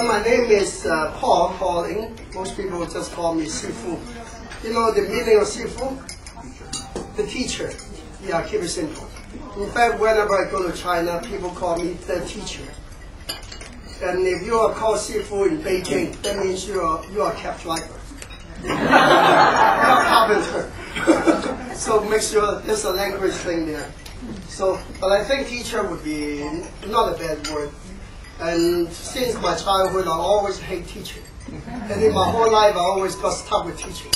Well, my name is Paul Pauling. Most people just call me Sifu. You know the meaning of Sifu? The teacher. Yeah, keep it simple. In fact, whenever I go to China, people call me the teacher. And if you are called Sifu in Beijing, that means you are a cab driver. Not carpenter. So make sure there's a language thing there. So, but I think teacher would be not a bad word. And since my childhood, I always hate teaching. And in my whole life, I always got stuck with teaching.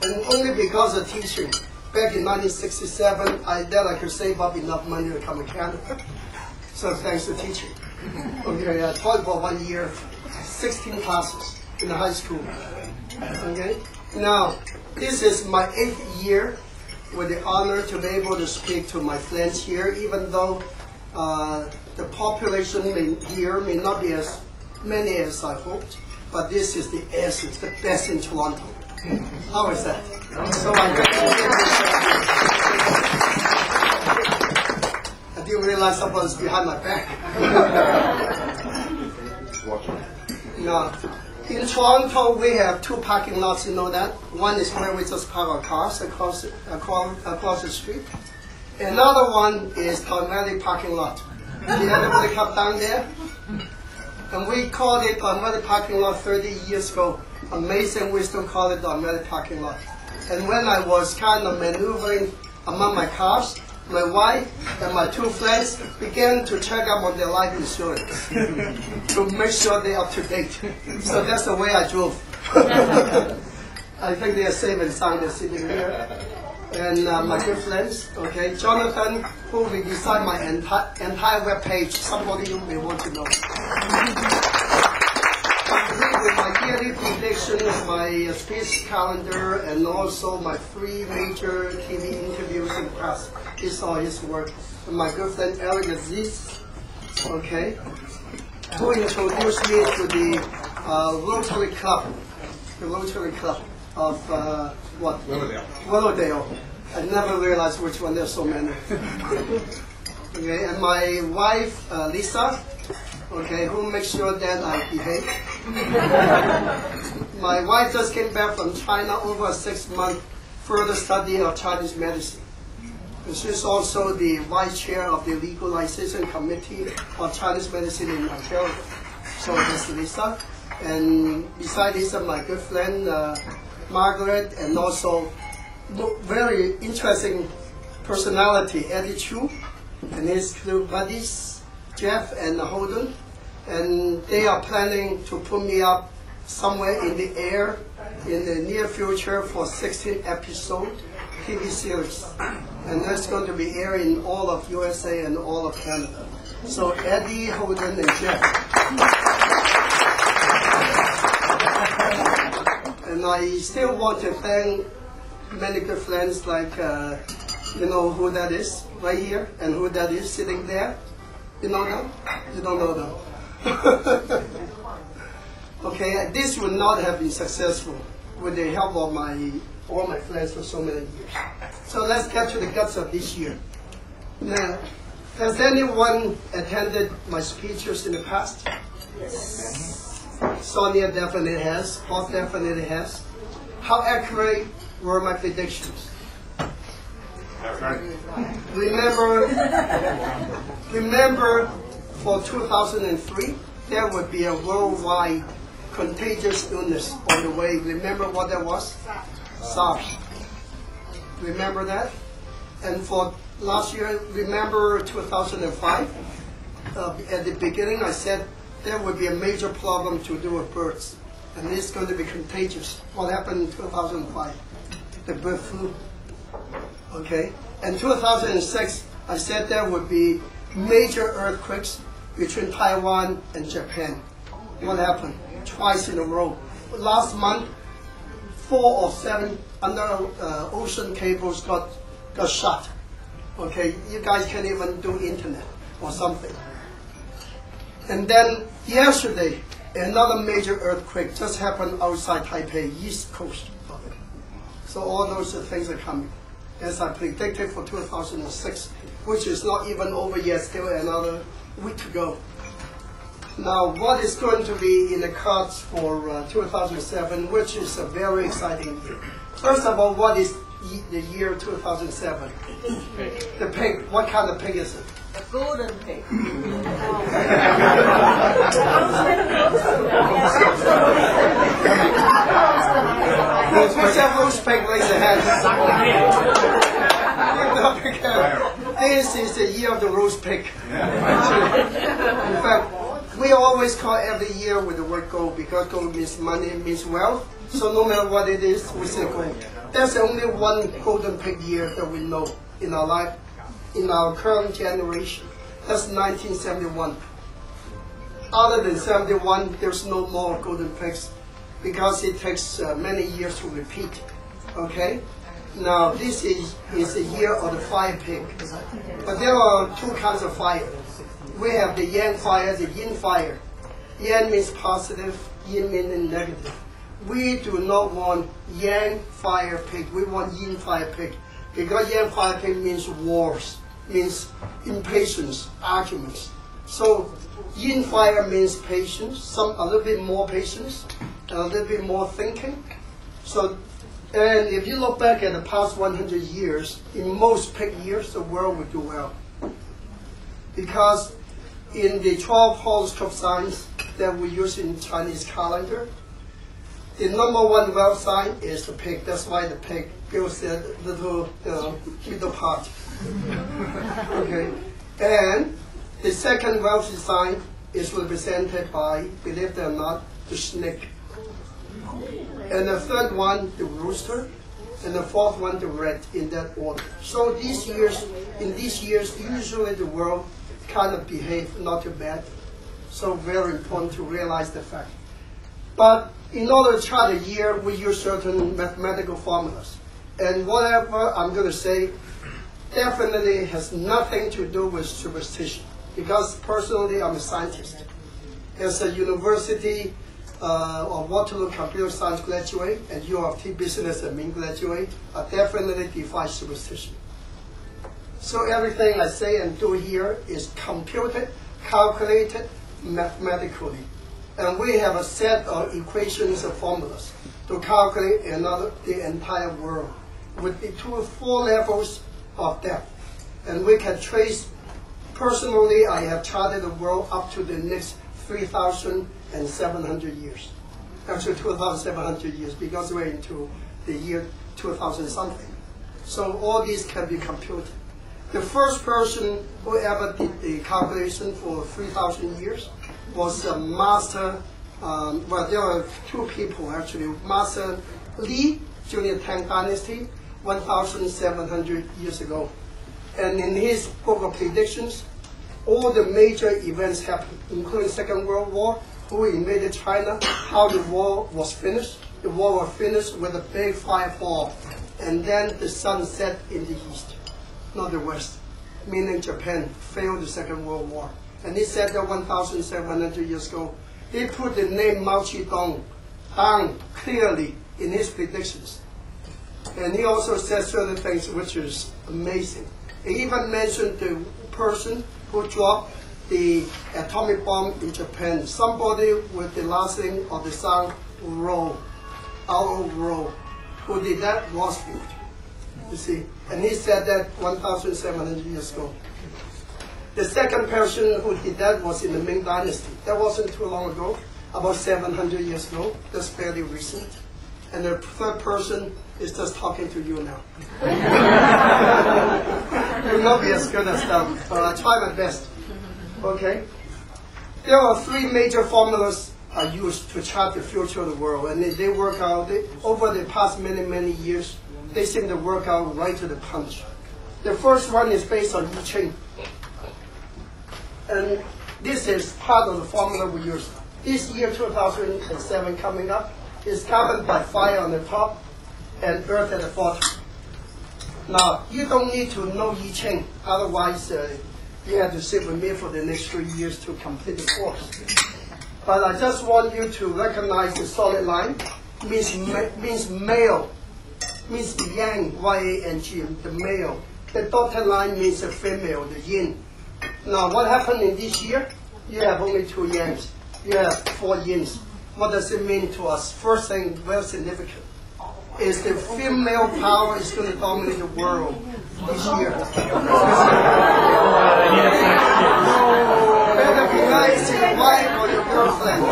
And only because of teaching, back in 1967, I could save up enough money to come to Canada. So thanks to teaching. Okay, I taught for 1 year, 16 classes in the high school. Okay, now this is my 8th year with the honor to be able to speak to my friends here, even though the population here may not be as many as I hoped, but this is the essence, the best in Toronto. How is that? So I didn't realize someone's behind my back. No. In Toronto, we have 2 parking lots, you know that? One is where we just park our cars across the street. Another one is Don Valley parking lot. Did everybody come down there? And we called it Don Valley parking lot 30 years ago. Amazing, we still call it Don Valley parking lot. And when I was kind of maneuvering among my cars, my wife and my 2 friends began to check up on their life insurance to make sure they're up to date. So that's the way I drove. I think they are safe and sound. They're sitting here. And my good friends, okay, Jonathan, who will design my entire web page. Somebody you may want to know. With my yearly predictions, my speech calendar, and also my 3 major TV interviews in the past. It's all his work. And my good friend Eric Aziz, okay, who introduced me to the Rotary Club of what? Willowdale. I never realized which one. There's so many. Okay, and my wife Lisa, okay, who makes sure that I behave. My wife just came back from China over a 6-month further study of Chinese medicine. And she's also the vice chair of the legalization committee of Chinese medicine in Ontario. So that's Lisa. And beside Lisa, my good friend Margaret, and also very interesting personality, Eddie Chu, and his 2 buddies, Jeff and Holden. And they are planning to put me up somewhere in the air in the near future for 16 episode TV series. And that's going to be aired in all of USA and all of Canada. So Eddie, Holden, and Jeff. And I still want to thank many good friends like, you know who that is right here and who that is sitting there. You know them? You don't know them. Okay, this would not have been successful with the help of all my friends for so many years. So let's get to the guts of this year. Now, has anyone attended my speeches in the past? Yes. Sonia definitely has. Bob definitely has. How accurate were my predictions? Remember for 2003, there would be a worldwide contagious illness on the way. Remember what that was? SARS. Remember that? And for last year, remember 2005? At the beginning, I said there would be a major problem to do with birds. And it's going to be contagious. What happened in 2005? The bird flu. Okay? And 2006, I said there would be major earthquakes between Taiwan and Japan. What happened? Twice in a row. Last month, 4 or 7 under ocean cables got shut. Okay, you guys can't even do internet or something. And then yesterday, another major earthquake just happened outside Taipei, east coast of it. So all those things are coming, as I predicted for 2006, which is not even over yet, still another week to go. Now, what is going to be in the cards for 2007, which is a very exciting year. First of all, what is the year 2007? The pig. What kind of pig is it? A golden pig. If we say roast pig, raise your hand. This is the year of the roast pig. In fact, we always call every year with the word gold because gold means money, means wealth. So no matter what it is, we say gold. There's only one golden pig year that we know in our life, in our current generation. That's 1971. Other than 71, there's no more golden pigs because it takes many years to repeat. Okay? Now this is the year of the fire pig. But there are two kinds of fire. We have the yang fire, the yin fire. Yang means positive, yin means negative. We do not want yang fire pig. We want yin fire pig. Because yang fire pig means wars, means impatience, arguments. So yin fire means patience, a little bit more patience, and a little bit more thinking. So, and if you look back at the past 100 years, in most pig years, the world will do well. Because in the 12 horoscope signs that we use in Chinese calendar, the number one wealth sign is the pig. That's why the pig builds that little pot. Okay. And the second wealthy sign is represented by, believe it or not, the snake. And the third one, the rooster. And the fourth one, the rat, in that order. So in these years, usually the world kind of behave not too bad. So very important to realize the fact. But in order to chart a year, we use certain mathematical formulas. And whatever I'm going to say definitely has nothing to do with superstition. Because personally, I'm a scientist. As a university or Waterloo computer science graduate and U of T business admin graduate, I definitely defy superstition. So everything I say and do here is computed, calculated mathematically. And we have a set of equations and formulas to calculate the entire world with the 4 levels of depth. And we can trace, personally, I have charted the world up to the next 3,700 years. Actually 2,700 years because we're into the year 2000 something. So all these can be computed. The first person who ever did the calculation for 3,000 years was a master, well, there are 2 people actually, Master Li during the Tang Dynasty, 1,700 years ago. And in his book of predictions, all the major events happened, including Second World War, who invaded China, how the war was finished. The war was finished with a big firefall, and then the sun set in the east, not the west, meaning Japan failed the Second World War. And he said that 1,700 years ago. He put the name Mao Zedong down clearly in his predictions. And he also said certain things which is amazing. He even mentioned the person who dropped the atomic bomb in Japan. Somebody with the last name of the sound Ro, R-O-Ro, who did that Roosevelt. You see, and he said that 1,700 years ago. The second person who did that was in the Ming Dynasty. That wasn't too long ago, about 700 years ago. That's fairly recent. And the third person is just talking to you now. You'll not be as good as them, but I try my best. Okay? There are 3 major formulas are used to chart the future of the world, and they work out, over the past many years, they seem to work out right to the punch. The first one is based on I Ching. And this is part of the formula we use. This year, 2007 coming up, is governed by fire on the top and earth at the bottom. Now, you don't need to know I Ching, otherwise you have to sit with me for the next 3 years to complete the course. But I just want you to recognize the solid line, means male, means the yang, Y-A-N-G, the male. The dotted line means the female, the yin. Now, what happened in this year? you have only 2 yans. You have 4 yins. What does it mean to us? First thing, very significant, is the female power is going to dominate the world this year. Better be nice to your wife or your girlfriend.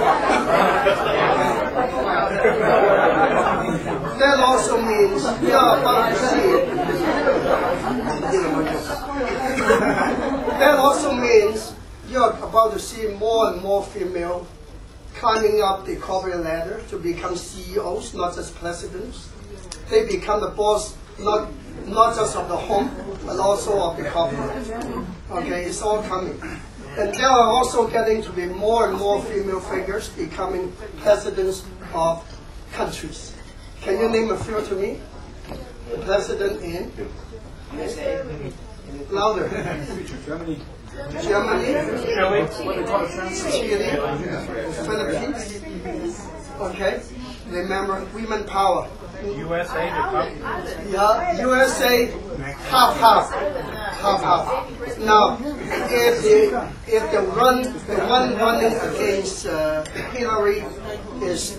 That also means we are about to see. That also means you are about to see more and more female climbing up the corporate ladder to become CEOs, not just presidents. They become the boss, not just of the home, but also of the corporate. Okay, it's all coming. And there are also getting to be more and more female figures becoming presidents of countries. Can you name a few to me? The president in? Louder. Germany. Chile. Philippines. Okay. Remember, women power. USA. Yeah, USA, half. Now, if the one running against Hillary is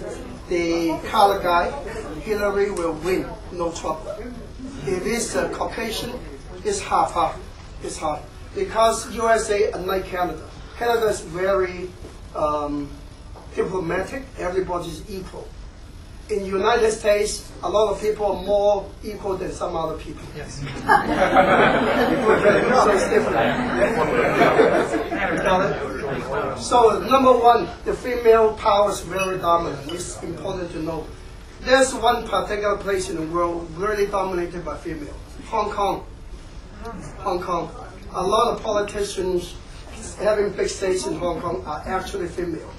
the color guy, Hillary will win, no trouble. If it's a Caucasian, it's half. It's half. Because USA, unlike Canada, Canada is very diplomatic. Everybody's equal. In the United States, a lot of people are more equal than some other people. Yes. So it's different. So number one, the female power is very dominant. It's important to know. There's one particular place in the world really dominated by female. Hong Kong. A lot of politicians having big states in Hong Kong are actually female.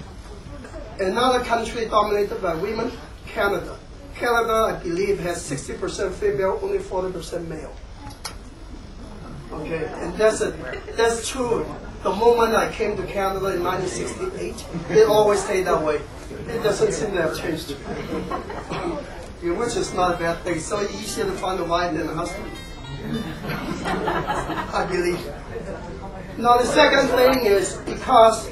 Another country dominated by women, Canada. Canada, I believe, has 60% female, only 40% male. Okay, and that's true. The moment I came to Canada in 1968, it always stayed that way. It doesn't seem to have changed. Which is not a bad thing. It's so easier to find a wife than a husband. I believe. Now the second thing is because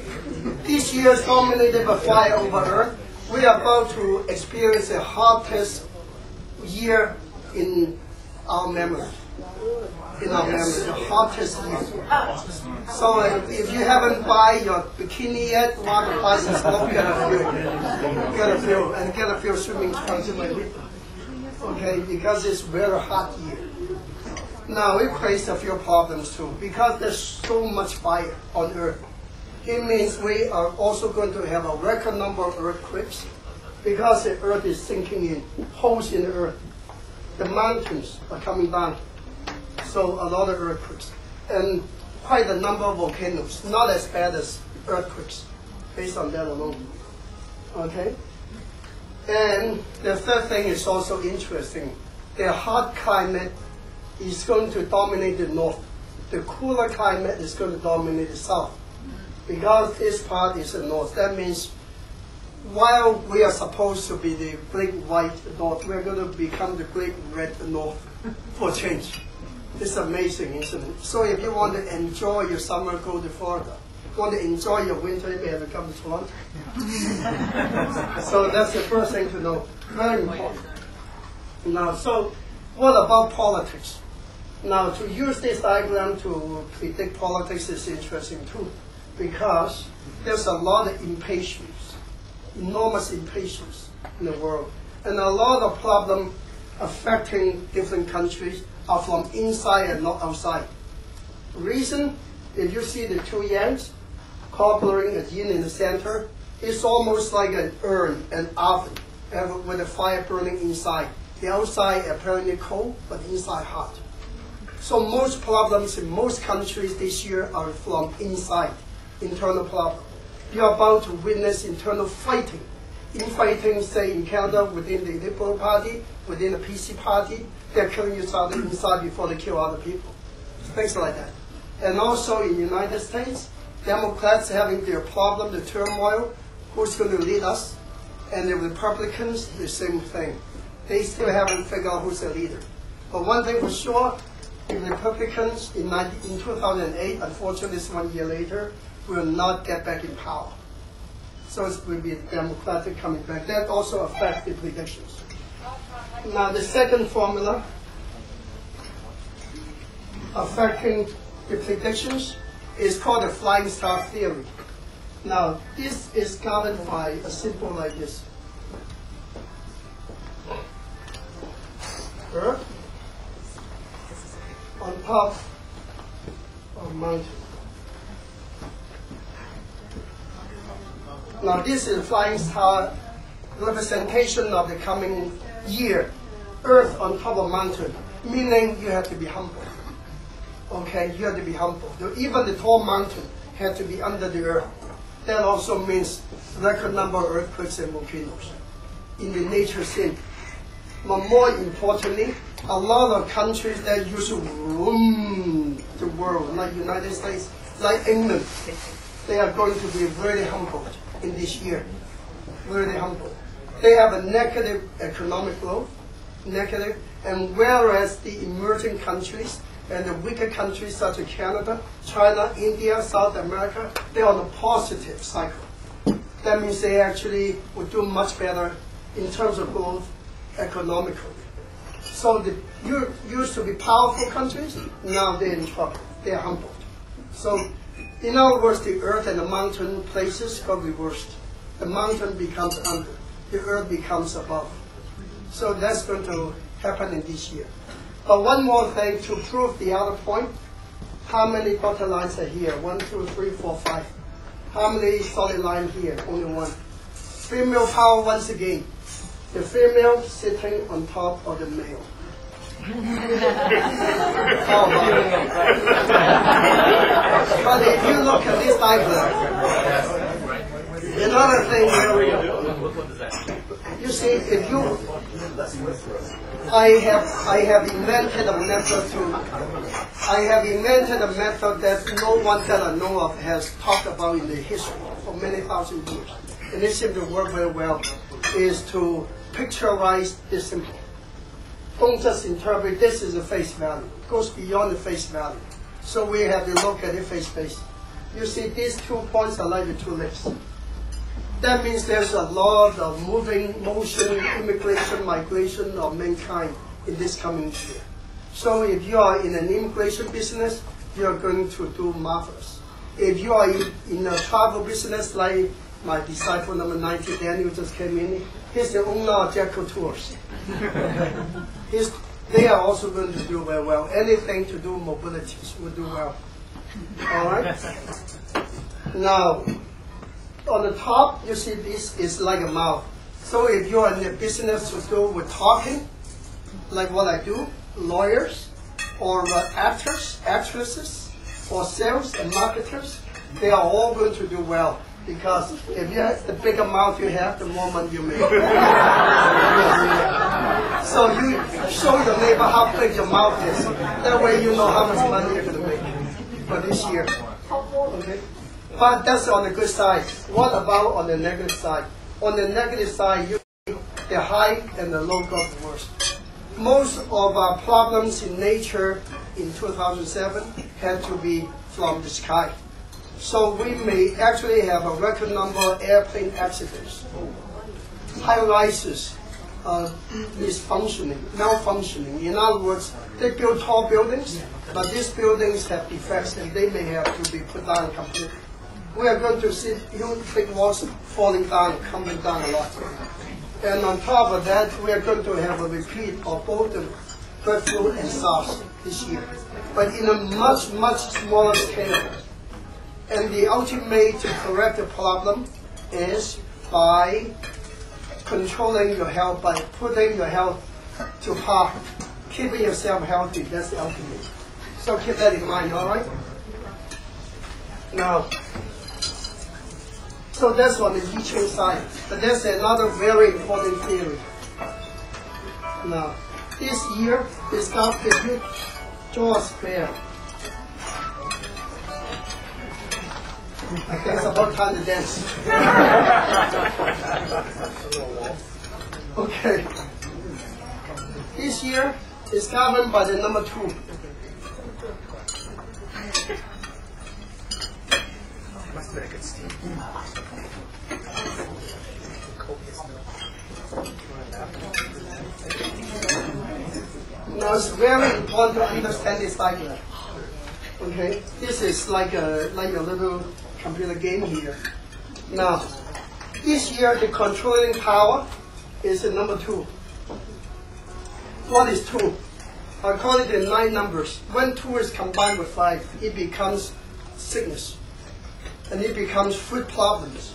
this year is dominated by fire over earth, we are about to experience the hottest year in our memory. The hottest year. So if you haven't buy your bikini yet, want to buy some stuff, get a few swimming trunks in my lip. Okay, because it's very hot year. Now it creates a few problems too, because there's so much fire on earth. It means we are also going to have a record number of earthquakes because the earth is sinking in, holes in the earth. The mountains are coming down, so a lot of earthquakes. And quite a number of volcanoes, not as bad as earthquakes, based on that alone. Okay? And the third thing is also interesting. The hot climate is going to dominate the north. The cooler climate is going to dominate the south. Because this part is the north, that means while we are supposed to be the great white north, we're going to become the great red north for change. It's amazing, isn't it? So if you want to enjoy your summer, go to Florida. If you want to enjoy your winter, you may have to come to Toronto. So that's the first thing to know. Very important. Now, so what about politics? Now, to use this diagram to predict politics is interesting too, because there's a lot of impatience, enormous impatience in the world. And a lot of problems affecting different countries are from inside and not outside. Reason, if you see the two yans cooperating a yin in the center, it's almost like an urn, an oven, with a fire burning inside. The outside apparently cold, but inside hot. So most problems in most countries this year are from inside, internal problems. You're about to witness internal fighting. Infighting, say in Canada, within the Liberal Party, within the PC Party, they're killing each other inside before they kill other people. Things like that. And also in the United States, Democrats having their problem, the turmoil, who's going to lead us? And the Republicans, the same thing. They still haven't figured out who's the leader. But one thing for sure, the Republicans in 2008, unfortunately it's 1 year later, will not get back in power. So it will be democratic coming back. That also affects the predictions. Now the second formula affecting the predictions is called the flying star theory. Now this is governed by a symbol like this. Earth on top of mountain. Now this is a flying star representation of the coming year. Earth on top of mountain, meaning you have to be humble. Okay, you have to be humble. Even the tall mountain had to be under the earth. That also means record number of earthquakes and volcanoes in the nature scene. But more importantly, a lot of countries that used to roam the world, like United States, like England, they are going to be very humbled in this year. Very humbled. They have a negative economic growth, negative, and whereas the emerging countries and the weaker countries such as Canada, China, India, South America, they're on a positive cycle. That means they actually will do much better in terms of growth economically. So the used to be powerful countries, now they're in trouble. They're humbled. So in other words, the earth and the mountain places got reversed. The mountain becomes under, the earth becomes above. So that's going to happen in this year. But one more thing to prove the other point. How many dotted lines are here? 1, 2, 3, 4, 5. How many solid lines here? Only one. Female power once again. The female sitting on top of the male. But if you look at this diagram, another thing where you see, if you, I have invented a method that no one that I know of has talked about in the history for many thousand years, and it seems to work very well. Is to picturize the symbol. Don't just interpret this is a face value. It goes beyond the face value. So we have to look at it face. You see these 2 points are like the 2 lips. That means there's a lot of motion, immigration, migration of mankind in this coming year. So if you are in an immigration business, you are going to do marvelous. If you are in a travel business like my disciple number 90, Daniel, just came in. He's the owner of Jacko Tours. They are also going to do very well. Anything to do mobilities will do well. All right? Now, on the top, you see this is like a mouth. So if you're in a business to do with talking, like what I do, lawyers, or actors, actresses, or sales and marketers, they are all going to do well. Because if you have the bigger mouth you have, the more money you make. So you show your neighbor how big your mouth is. That way you know how much money you're going to make for this year. Okay? But that's on the good side. What about on the negative side? On the negative side, you see the high and the low got worse. Most of our problems in nature in 2007 had to be from the sky. So we may actually have a record number of airplane accidents, high rises, malfunctioning. In other words, they build tall buildings, but these buildings have defects and they may have to be put down completely. We are going to see huge big walls falling down, coming down a lot. And on top of that, we are going to have a repeat of both the bird flu and SARS this year, but in a much, much smaller scale. And the ultimate to correct the problem is by controlling your health, by putting your health to par, keeping yourself healthy. That's the ultimate. So keep that in mind, all right? Now, so that's on the I Ching side. But there's another very important theory. Now, this year is called if you draw a square. I think it's about time to dance. Okay. This year is governed by the number 2. because very important to understand this diagram. Okay, this is like a little computer game here. Now, this year the controlling power is the number 2. What is 2? I call it the 9 numbers. When 2 is combined with 5, it becomes sickness, and it becomes food problems.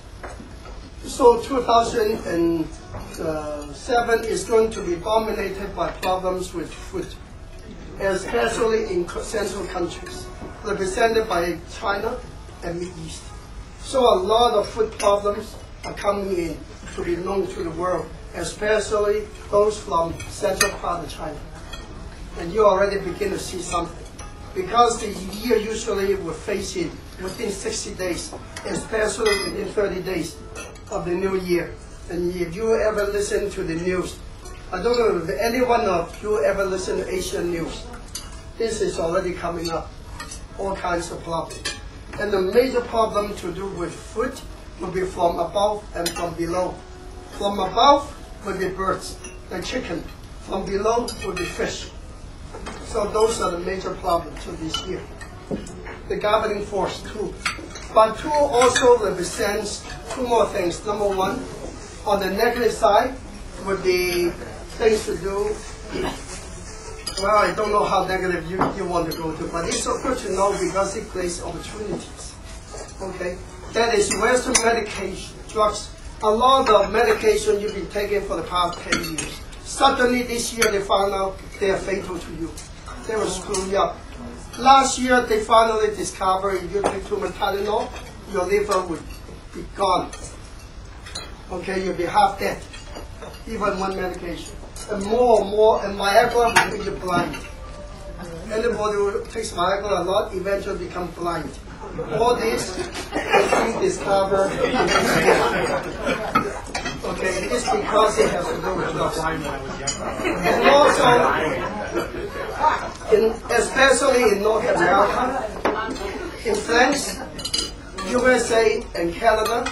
So 2007 is going to be dominated by problems with food, especially in central countries, represented by China and Middle East. So a lot of food problems are coming in to be known to the world, especially those from central part of China. And you already begin to see something. Because the year usually will face it within 60 days, especially within 30 days of the new year. And if you ever listen to the news, I don't know if any one of you ever listen to Asian news, this is already coming up, all kinds of problems. And the major problem to do with food will be from above and from below. From above will be birds and chicken. From below will be fish. So those are the major problems of this year. The governing force, 2. But 2 also represents 2 more things. Number 1, on the negative side would be things to do. Well, I don't know how negative you want to go to, but it's so good to know because it creates opportunities. Okay? That is Western medication, drugs. A lot of medication you've been taking for the past 10 years. Suddenly this year they found out they are fatal to you. They will screw you up. Last year they finally discovered if you take too much Tylenol, your liver would be gone. Okay, you'll be half dead. Even one medication. And more, and Viagra will make you blind. Anybody who takes Viagra a lot eventually become blind. All this is being discovered. Okay, it's because it has to do with drugs. And also, especially in North America, in France, USA, and Canada,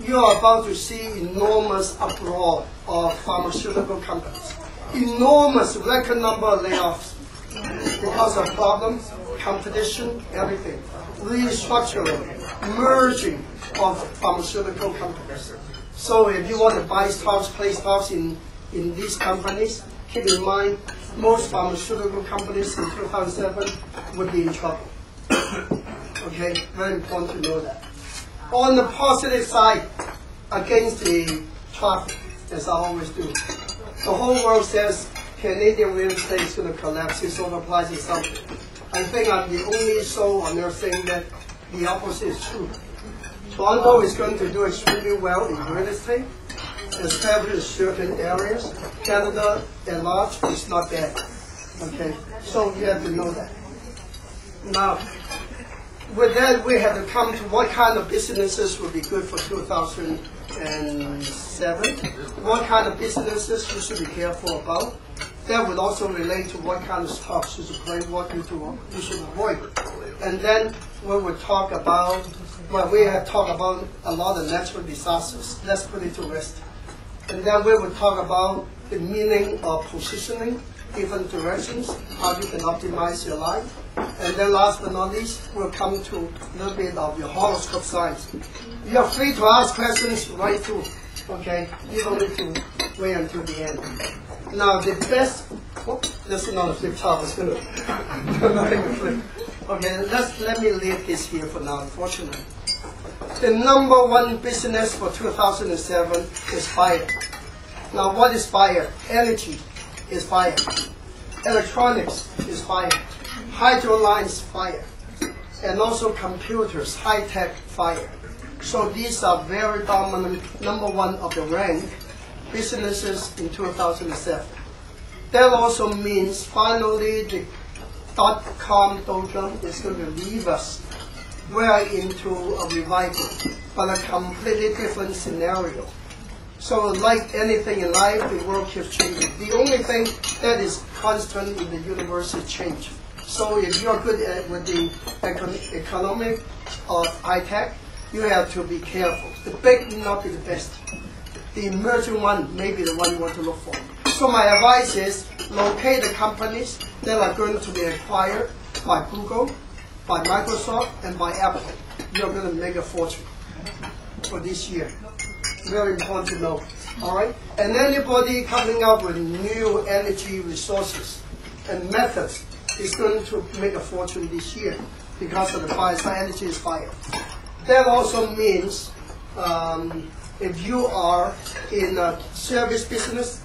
you are about to see enormous uproar of pharmaceutical companies. Enormous record number of layoffs because of problems, competition, everything. Restructuring, merging of pharmaceutical companies. So if you want to buy stocks, play stocks in these companies, keep in mind most pharmaceutical companies in 2007 would be in trouble. Okay, very important to know that. On the positive side, against the traffic, as I always do, the whole world says Canadian real estate is going to collapse, it's overpriced or something. I think I'm the only soul on earth saying that the opposite is true. Toronto is going to do extremely well in real estate, especially in certain areas. Canada at large is not bad. Okay, so you have to know that. Now, with that, we have to come to what kind of businesses will be good for 2007. What kind of businesses you should be careful about. That would also relate to what kind of stocks you should play, what you should avoid. And then we will talk about, well, we have talked about a lot of natural disasters. Let's put it to rest. And then we will talk about the meaning of positioning, different directions, how you can optimize your life. And then last but not least, we'll come to a little bit of your horoscope signs. You are free to ask questions right through. Okay? You don't need to wait until the end. Now the best, this is not a flip chart, it's going to not even flip. Okay, let me leave this here for now, unfortunately. The number 1 business for 2007 is fire. Now what is fire? Energy is fire. Electronics is fire. Hydro lines, fire. And also computers, high-tech fire. So these are very dominant, number 1 of the rank businesses in 2007. That also means finally the .com doldrum is going to leave us. We are into a revival, but a completely different scenario. So like anything in life, the world keeps changing. The only thing that is constant in the universe is change. So if you are good at with the economic of high tech, you have to be careful. The big may not be the best. The emerging one may be the one you want to look for. So my advice is locate the companies that are going to be acquired by Google, by Microsoft, and by Apple. You're going to make a fortune for this year. Very important to know. All right? And anybody coming up with new energy resources and methods is going to make a fortune this year because of the fire. So energy is fire. That also means if you are in a service business,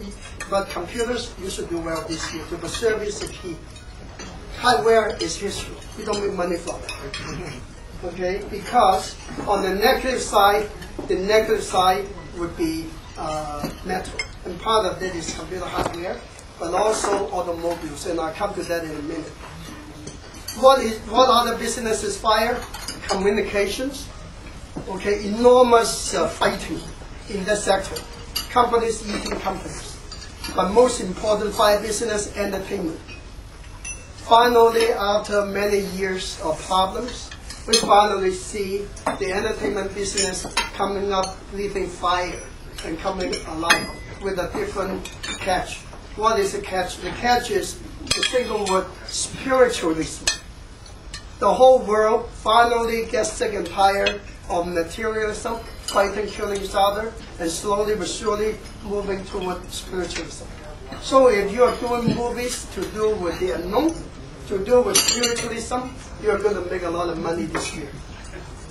but computers, you should do well this year because service is key. Hardware is history. You don't make money from it. Okay? Because on the negative side would be metal. And part of that is computer hardware, but also automobiles. And I'll come to that in a minute. What other businesses fire? Communications. Okay, enormous fighting in that sector. Companies eating companies. But most important, fire business, entertainment. Finally, after many years of problems, we finally see the entertainment business coming up, breathing fire, and coming alive with a different catch. What is the catch? The catch is the single word, spiritualism. The whole world finally gets sick and tired of materialism, fighting, killing each other, and slowly but surely moving toward spiritualism. So if you are doing movies to do with the unknown, to do with spiritualism, you're going to make a lot of money this year.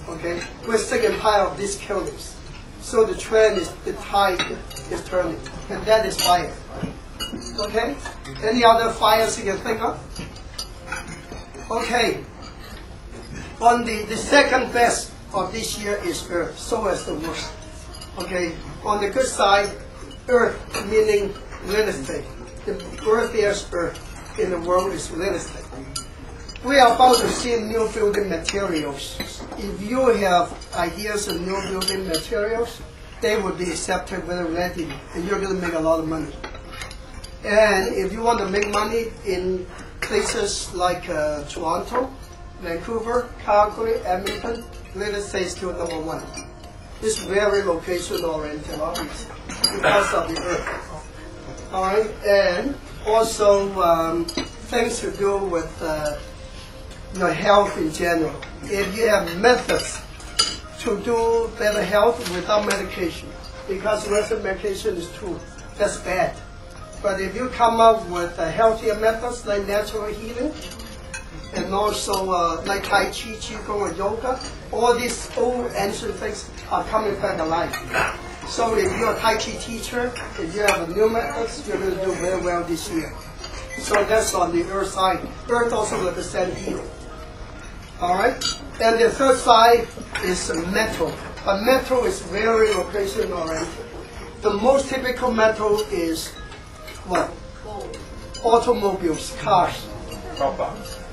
Okay? We're sick and tired of these killings. So the trend is, the tide is turning, and that is fire. Okay? Any other fires you can think of? Okay. On the second best of this year is earth, so as the worst. Okay? On the good side, earth meaning real estate. The earthiest earth in the world is real estate. We are about to see new building materials. If you have ideas of new building materials, they will be accepted very readily, and you're going to make a lot of money. And if you want to make money in places like Toronto, Vancouver, Calgary, Edmonton, real estate is still number one. It's very location-oriented, obviously, because of the earth. All right, and also things to do with your health in general. If you have methods to do better health without medication, because Western medication is true, that's bad. But if you come up with healthier methods like natural healing, and also like Tai Chi, Qigong, or yoga, all these old ancient things are coming back alive. So if you're a Tai Chi teacher, if you have a new methods, you're going to do very well this year. So that's on the earth side. Earth also represents healing. All right? And the third side is metal. But metal is very location-oriented. The most typical metal is what? Gold. Automobiles, cars.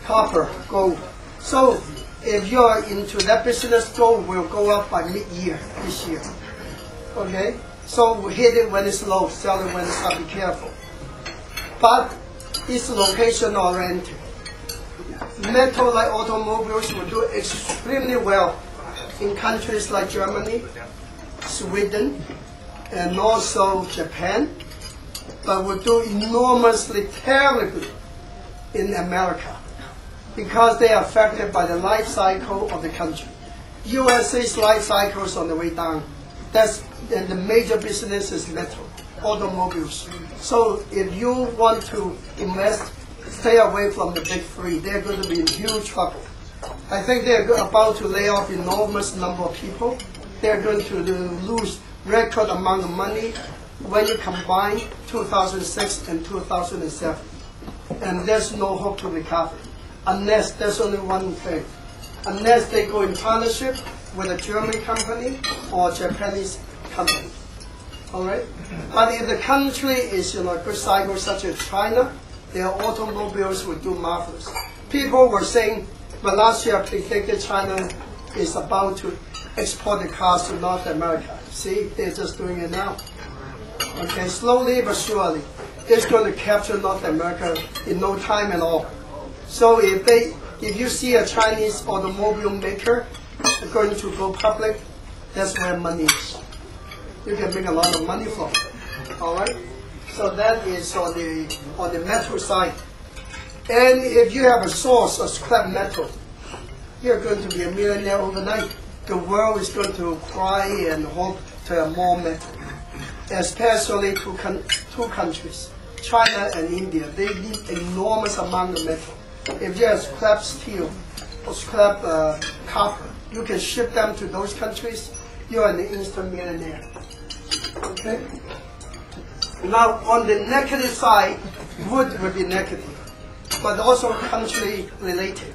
Copper, gold. So if you're into that business, gold will go up by mid-year this year. Okay? So hit it when it's low, sell it when it's up, be careful. But it's location-oriented. Metal like automobiles will do extremely well in countries like Germany, Sweden, and also Japan, but will do enormously, terribly in America because they are affected by the life cycle of the country. USA's life cycle is on the way down. And the major business is metal, automobiles. So if you want to invest, stay away from the big three. They're going to be in huge trouble. I think they're about to lay off enormous number of people. They're going to lose record amount of money when you combine 2006 and 2007. And there's no hope to recover. Unless there's only one thing. Unless they go in partnership with a German company or a Japanese company. All right? But if the country is in a good cycle such as China, their automobiles will do marvelous. People were saying, but last year I predicted China is about to export the cars to North America. See, they're just doing it now. Okay, slowly but surely, it's going to capture North America in no time at all. So if you see a Chinese automobile maker going to go public, that's where money is. You can make a lot of money from it. All right. So that is on the metal side. And if you have a source of scrap metal, you're going to be a millionaire overnight. The world is going to cry and hope to have more metal, especially two countries, China and India. They need enormous amount of metal. If you have scrap steel or scrap copper, you can ship them to those countries. You're an instant millionaire. Okay. Now on the negative side, wood will be negative, but also country related.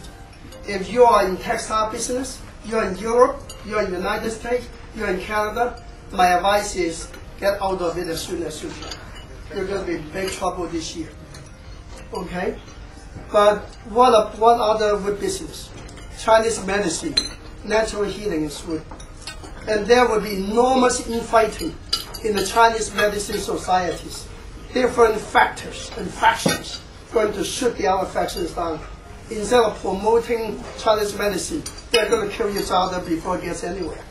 If you are in textile business, you're in Europe, you're in the United States, you're in Canada, my advice is get out of it as soon as you can. You're going to be in big trouble this year. Okay? But what other wood business? Chinese medicine, natural healing is wood. And there will be enormous infighting in the Chinese medicine societies. Different factors and factions going to shoot the other factions down. Instead of promoting Chinese medicine, they're going to kill each other before it gets anywhere.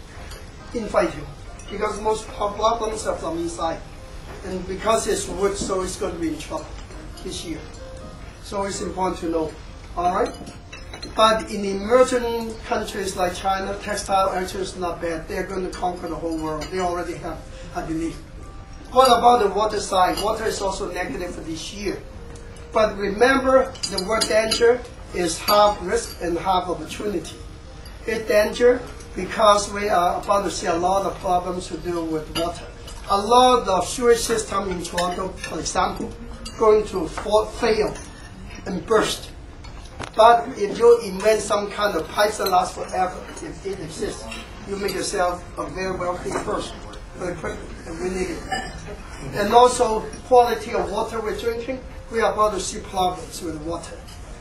Infighting. Because most problems are from inside. And because it's wood, so it's going to be in trouble this year. So it's important to know. Alright? But in emerging countries like China, textile actually is not bad. They're going to conquer the whole world. They already have, I believe. What about the water side? Water is also negative for this year. But remember, the word danger is half risk and half opportunity. It's danger because we are about to see a lot of problems to do with water. A lot of sewage system in Toronto, for example, going to fail and burst. But if you invent some kind of pipes that last forever, if it exists, you make yourself a very wealthy person very quickly, and we need it. And also, quality of water we're drinking, we are about to see problems with water.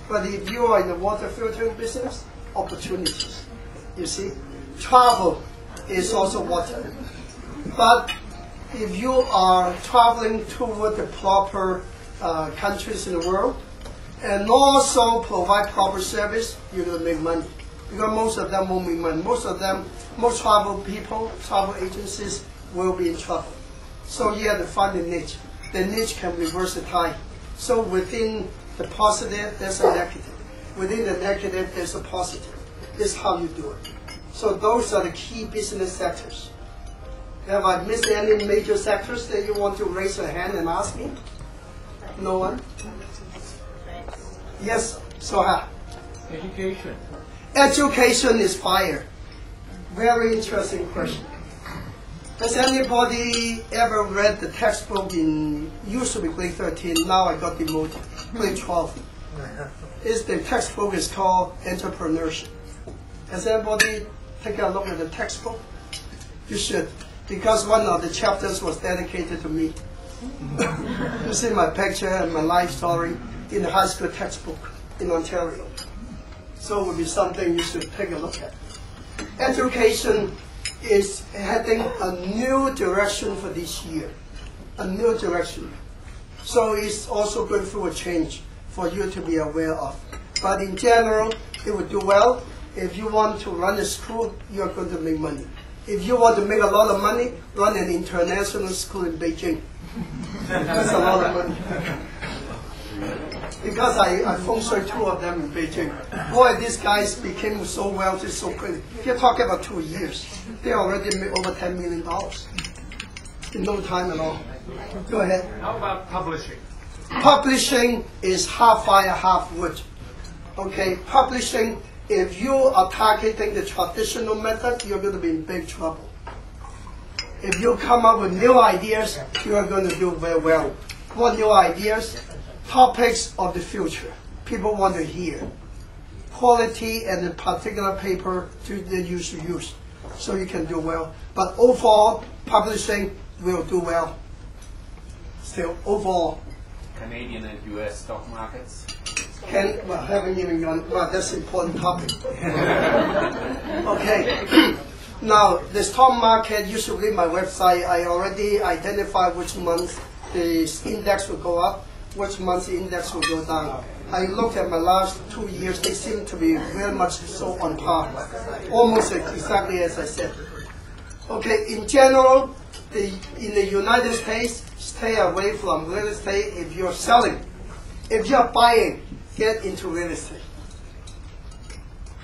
But if you are in the water filtering business, opportunities. You see, travel is also water. But if you are traveling toward the proper countries in the world, and also provide proper service, you're going to make money. Because most of them won't make money. Most travel people, travel agencies will be in trouble. So you have to find a niche. The niche can reverse the tide. So within the positive, there's a negative. Within the negative, there's a positive. This is how you do it. So those are the key business sectors. Have I missed any major sectors that you want to raise your hand and ask me? No one? Yes, Soha. Education. Education is fire. Very interesting question. Has anybody ever read the textbook used to be grade 13, now I got demoted, grade 12. The textbook is called Entrepreneurship. Has anybody taken a look at the textbook? You should, because one of the chapters was dedicated to me. You see my picture and my life story in the high school textbook in Ontario. So it would be something you should take a look at. Education is heading a new direction for this year. A new direction. So it's also going through a change for you to be aware of. But in general, it would do well. If you want to run a school, you're going to make money. If you want to make a lot of money, run an international school in Beijing. That's a lot of money. Because I Feng Shui 2 of them in Beijing. Boy, these guys became so wealthy so quickly. You're talking about 2 years. They already made over $10 million in no time at all. Go ahead. How about publishing? Publishing is half fire, half wood. Okay, publishing, if you are targeting the traditional method, you're going to be in big trouble. If you come up with new ideas, you are going to do very well. What new ideas? Topics of the future. People want to hear. Quality and the particular paper that you should use. So you can do well. But overall, publishing will do well. Still, overall. Canadian and US stock markets? Haven't even gone, well, that's an important topic. Okay. Now, the stock market, you should read my website. I already identified which month the index will go up, which month the index will go down. I looked at my last 2 years, they seem to be very much so on par. Almost exactly as I said. Okay, in general, in the United States, stay away from real estate if you're selling. If you're buying, get into real estate.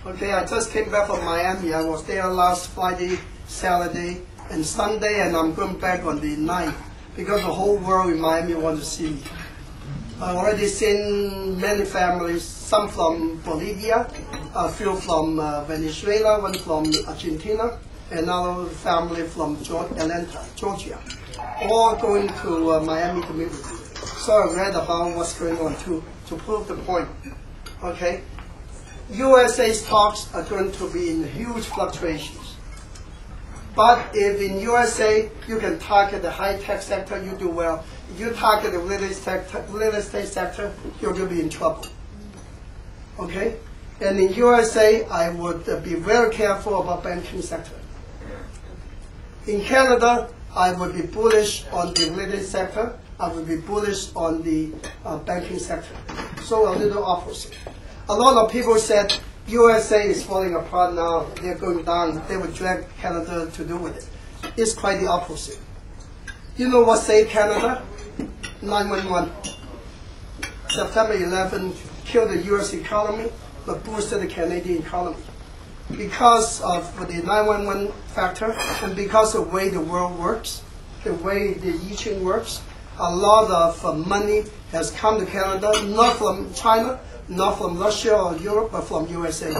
Okay, I just came back from Miami. I was there last Friday, Saturday, and Sunday, and I'm going back on the 9th because the whole world in Miami wants to see me. I've already seen many families, some from Bolivia, a few from Venezuela, one from Argentina, another family from Atlanta, Georgia, all going to Miami to meet with me. So I read about what's going on too, to prove the point. Okay, USA stocks are going to be in huge fluctuations. But if in USA you can target the high-tech sector, you do well. If you target the real estate sector, you're going to be in trouble. Okay? And in USA, I would be very careful about banking sector. In Canada, I would be bullish on the real estate sector. I would be bullish on the banking sector. So a little opposite. A lot of people said USA is falling apart now. They're going down. They would drag Canada to do with it. It's quite the opposite. You know what saved Canada? 911. September 11 killed the U.S. economy, but boosted the Canadian economy. Because of the 911 factor, and because of the way the world works, the way the I Ching works, a lot of money has come to Canada, not from China, not from Russia or Europe, but from USA.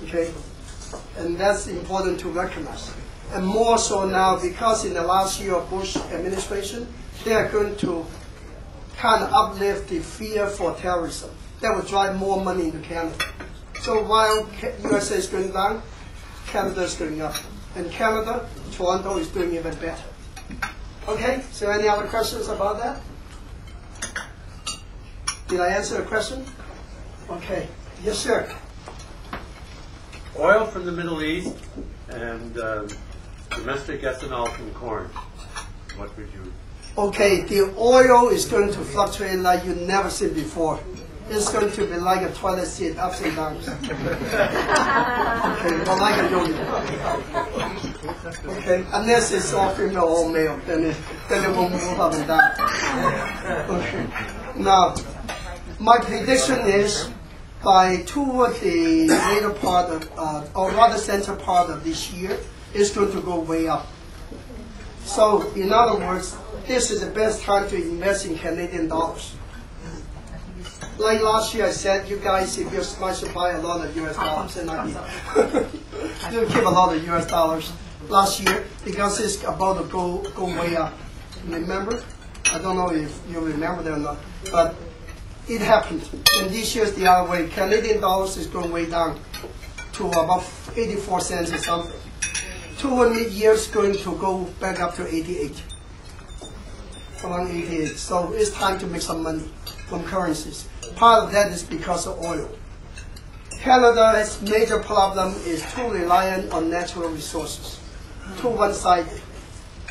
Okay? And that's important to recognize. And more so now, because in the last year of Bush administration, they are going to kind of uplift the fear for terrorism. That will drive more money into Canada. So while USA is going down, Canada is going up. And Canada, Toronto is doing even better. Okay, so any other questions about that? Did I answer the question? Okay, yes sir. Oil from the Middle East and domestic ethanol from corn. What would you? Okay, the oil is going to fluctuate like you've never seen before. It's going to be like a toilet seat, ups and downs. Okay, or like a yo-yo. Okay, unless it's all female or male, then it will move up and down. Okay, now my prediction is by toward the later part of, or rather center part of this year, it's going to go way up. So, in other words, this is the best time to invest in Canadian dollars. Like last year I said, you guys, if you're smart, should buy a lot of US dollars, and I did. You keep a lot of US dollars last year because it's about to go way up. Remember? I don't know if you remember that or not, but it happened. And this year's the other way. Canadian dollars is going way down to about 84 cents or something. Toward mid-year is going to go back up to 88. Around 88. So it's time to make some money from currencies. Part of that is because of oil. Canada's major problem is too reliant on natural resources. Too one-sided.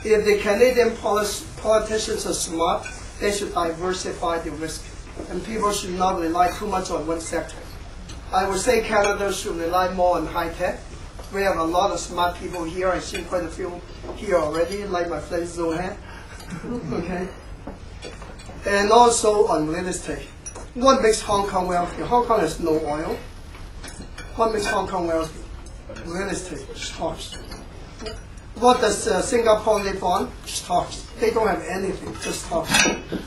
If the Canadian politicians are smart, they should diversify the risk. And people should not rely too much on one sector. I would say Canada should rely more on high-tech. We have a lot of smart people here. I see quite a few here already, like my friend Zohan. Okay. And also on real estate. What makes Hong Kong wealthy? Hong Kong has no oil. What makes Hong Kong wealthy? Real estate, stocks. What does Singapore live on? Stocks. They don't have anything, just stocks.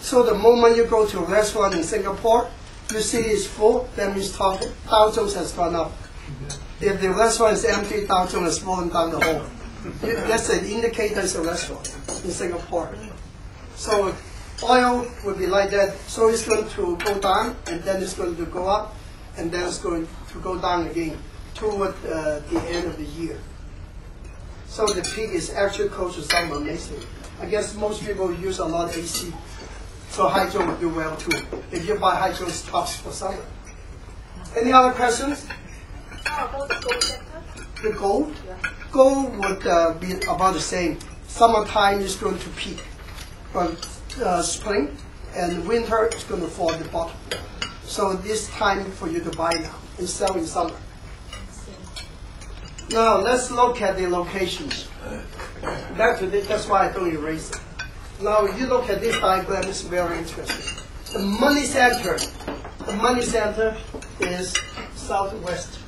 So the moment you go to a restaurant in Singapore, you see it's full, that means Dow Jones has gone up. If the restaurant is empty, Dow Jones has fallen down the hole. That's an indicator it's a restaurant in Singapore. So oil would be like that. So it's going to go down, and then it's going to go up, and then it's going to go down again toward the end of the year. So the peak is actually close to summer, amazing. I guess most people use a lot of AC. So hydro would do well too, if you buy hydro stocks for summer. Any other questions? How about the gold sector? The gold? Yeah. Gold would be about the same. Summertime is going to peak. But spring and winter is going to fall at the bottom. So this time for you to buy now and sell in summer. Now let's look at the locations. Back to this, that's why I don't erase it. Now you look at this diagram, it's very interesting. The money center is southwest.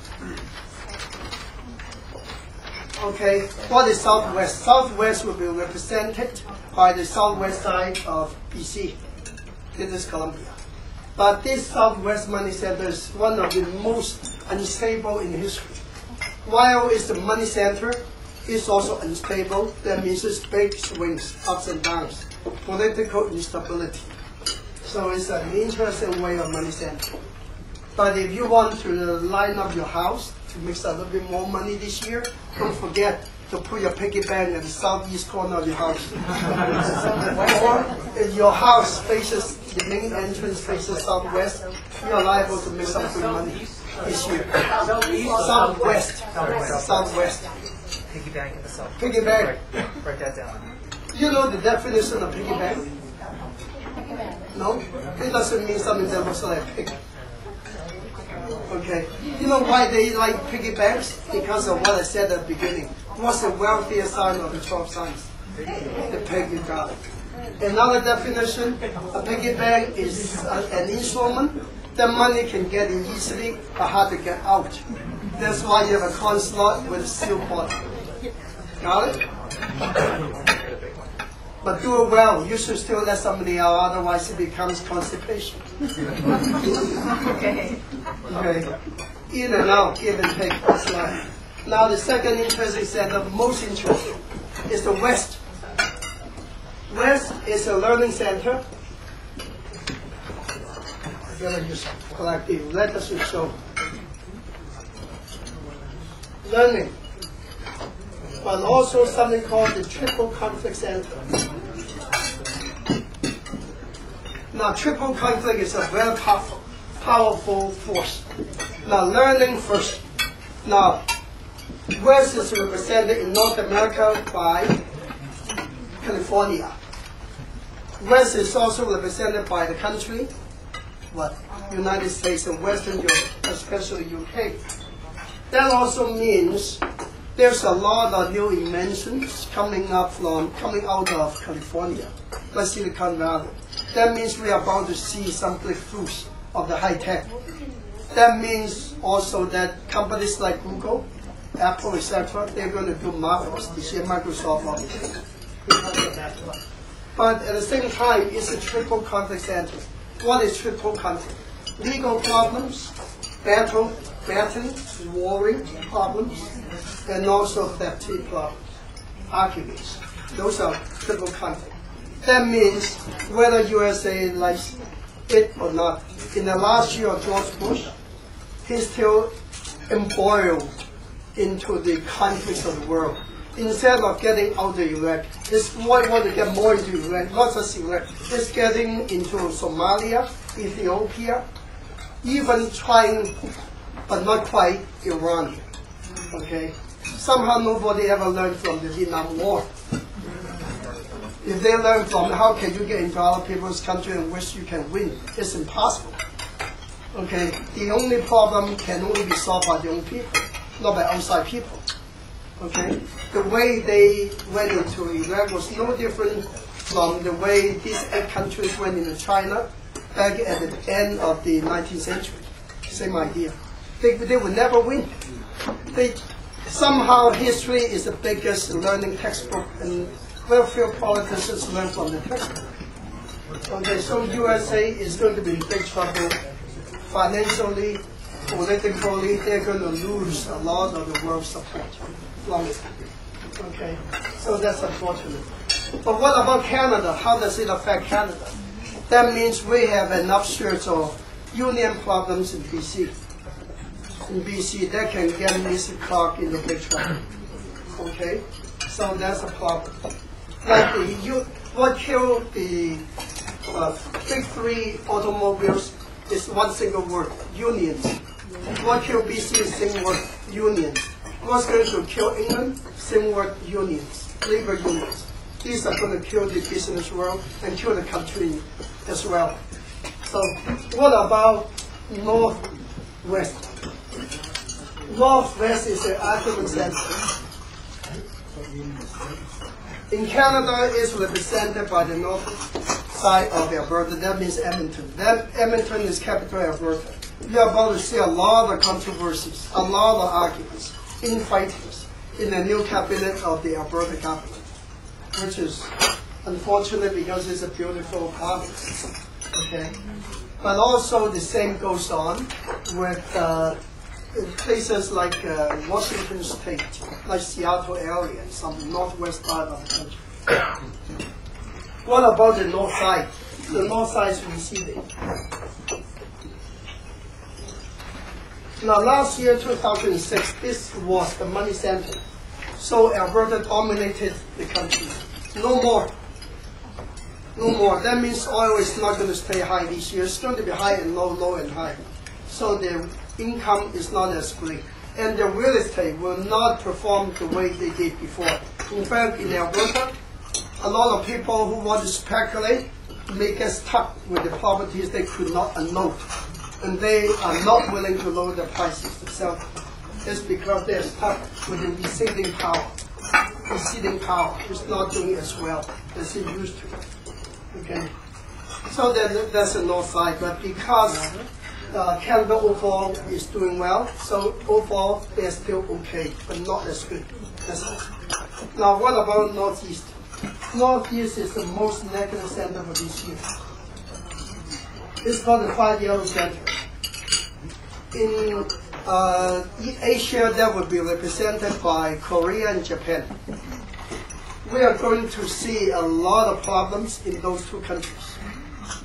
Okay, what is southwest? Southwest will be represented by the southwest side of BC, British Columbia. But this southwest money center is one of the most unstable in history. While it's the money center, it's also unstable. That means it's big swings, ups and downs, political instability. So it's an interesting way of money center. But if you want to line up your house to make a little bit more money this year, don't forget to put your piggy bank at the southeast corner of your house. Or if your house faces, the main entrance faces southwest, you are liable to make some good money this year. Southwest. Piggy bank in the south. Piggy bank. Write that down. You know the definition of piggy bank? No? It doesn't mean something that looks like a pig. Okay. You know why they like piggy banks? Because of what I said at the beginning. What's the wealthiest sign of the 12 signs? The pig, you got it. Another definition, a piggy bank is an instrument that money can get in easily but hard to get out. That's why you have a coin slot with a seal bottom. Got it? But do it well. You should still let somebody out, otherwise it becomes constipation. Okay. In and out, give and take, that's life. Now the second interesting center, the most interesting, is the West. West is a learning center. I'm going to use collective letters to show. Learning. But also something called the triple conflict center. Now triple conflict is a very powerful force. Now learning first. Now West is represented in North America by California. West is also represented by the country, United States and Western Europe, especially UK. That also means there's a lot of new inventions coming out of California, like Silicon Valley. That means we are about to see some breakthroughs of the high tech. That means also that companies like Google, Apple, etc., they're going to do marvelous this year. Microsoft, obviously. But at the same time, it's a triple conflict center. What is triple conflict? Legal problems, battling, warring problems, and also thefty problems, arguments. Those are triple conflict. That means whether USA likes it or not. In the last year of George Bush, he's still embroiled into the conflicts of the world. Instead of getting out of Iraq, he's want to get more into Iraq, not just Iraq. He's getting into Somalia, Ethiopia, even trying, but not quite, Iran. Okay? Somehow nobody ever learned from the Vietnam War. If they learn from how can you get into other people's country in which you can win, it's impossible. Okay? The only problem can only be solved by the own people, not by outside people. Okay? The way they went into Iraq was no different from the way these 8 countries went into China back at the end of the 19th century. Same idea. They would never win. Somehow history is the biggest learning textbook, and very few politicians learn from the textbook. Okay, so USA is going to be in big trouble financially, politically. They're going to lose a lot of the world's support from it. Okay, so that's unfortunate. But what about Canada? How does it affect Canada? That means we have an upsurge of union problems in BC. In BC, that can get Mr. Clark into big trouble. Okay, so that's a problem. Like what killed the big 3 automobiles is one single word: unions. What killed BC is same word: unions. What's going to kill England? Same word: unions, labor unions. These are going to kill the business world and kill the country as well. So what about Northwest? Northwest is an argument center. In Canada, it's represented by the north side of Alberta. That means Edmonton. Edmonton is capital Alberta. You're about to see a lot of controversies, a lot of arguments, infightings in the new cabinet of the Alberta government, which is unfortunate because it's a beautiful province. Okay, but also the same goes on with places like Washington State, like Seattle area, some northwest part of the country. What about the north side? The north side is receding. Now, last year, 2006, this was the money center. So Alberta dominated the country. No more. No more. That means oil is not going to stay high this year. It's going to be high and low, low and high. So the income is not as great. And the real estate will not perform the way they did before. In fact, in Alberta, a lot of people who want to speculate may get stuck with the properties they could not unload. And they are not willing to lower the prices to sell them. It's because they're stuck with the receding power. Receding power is not doing as well as it used to. Okay, so that's the north side. But because Canada overall is doing well, so overall they're still okay, but not as good. Now, what about northeast? Northeast is the most negative center for this year. It's called the 5 yellow center. In Asia, that would be represented by Korea and Japan. We are going to see a lot of problems in those two countries.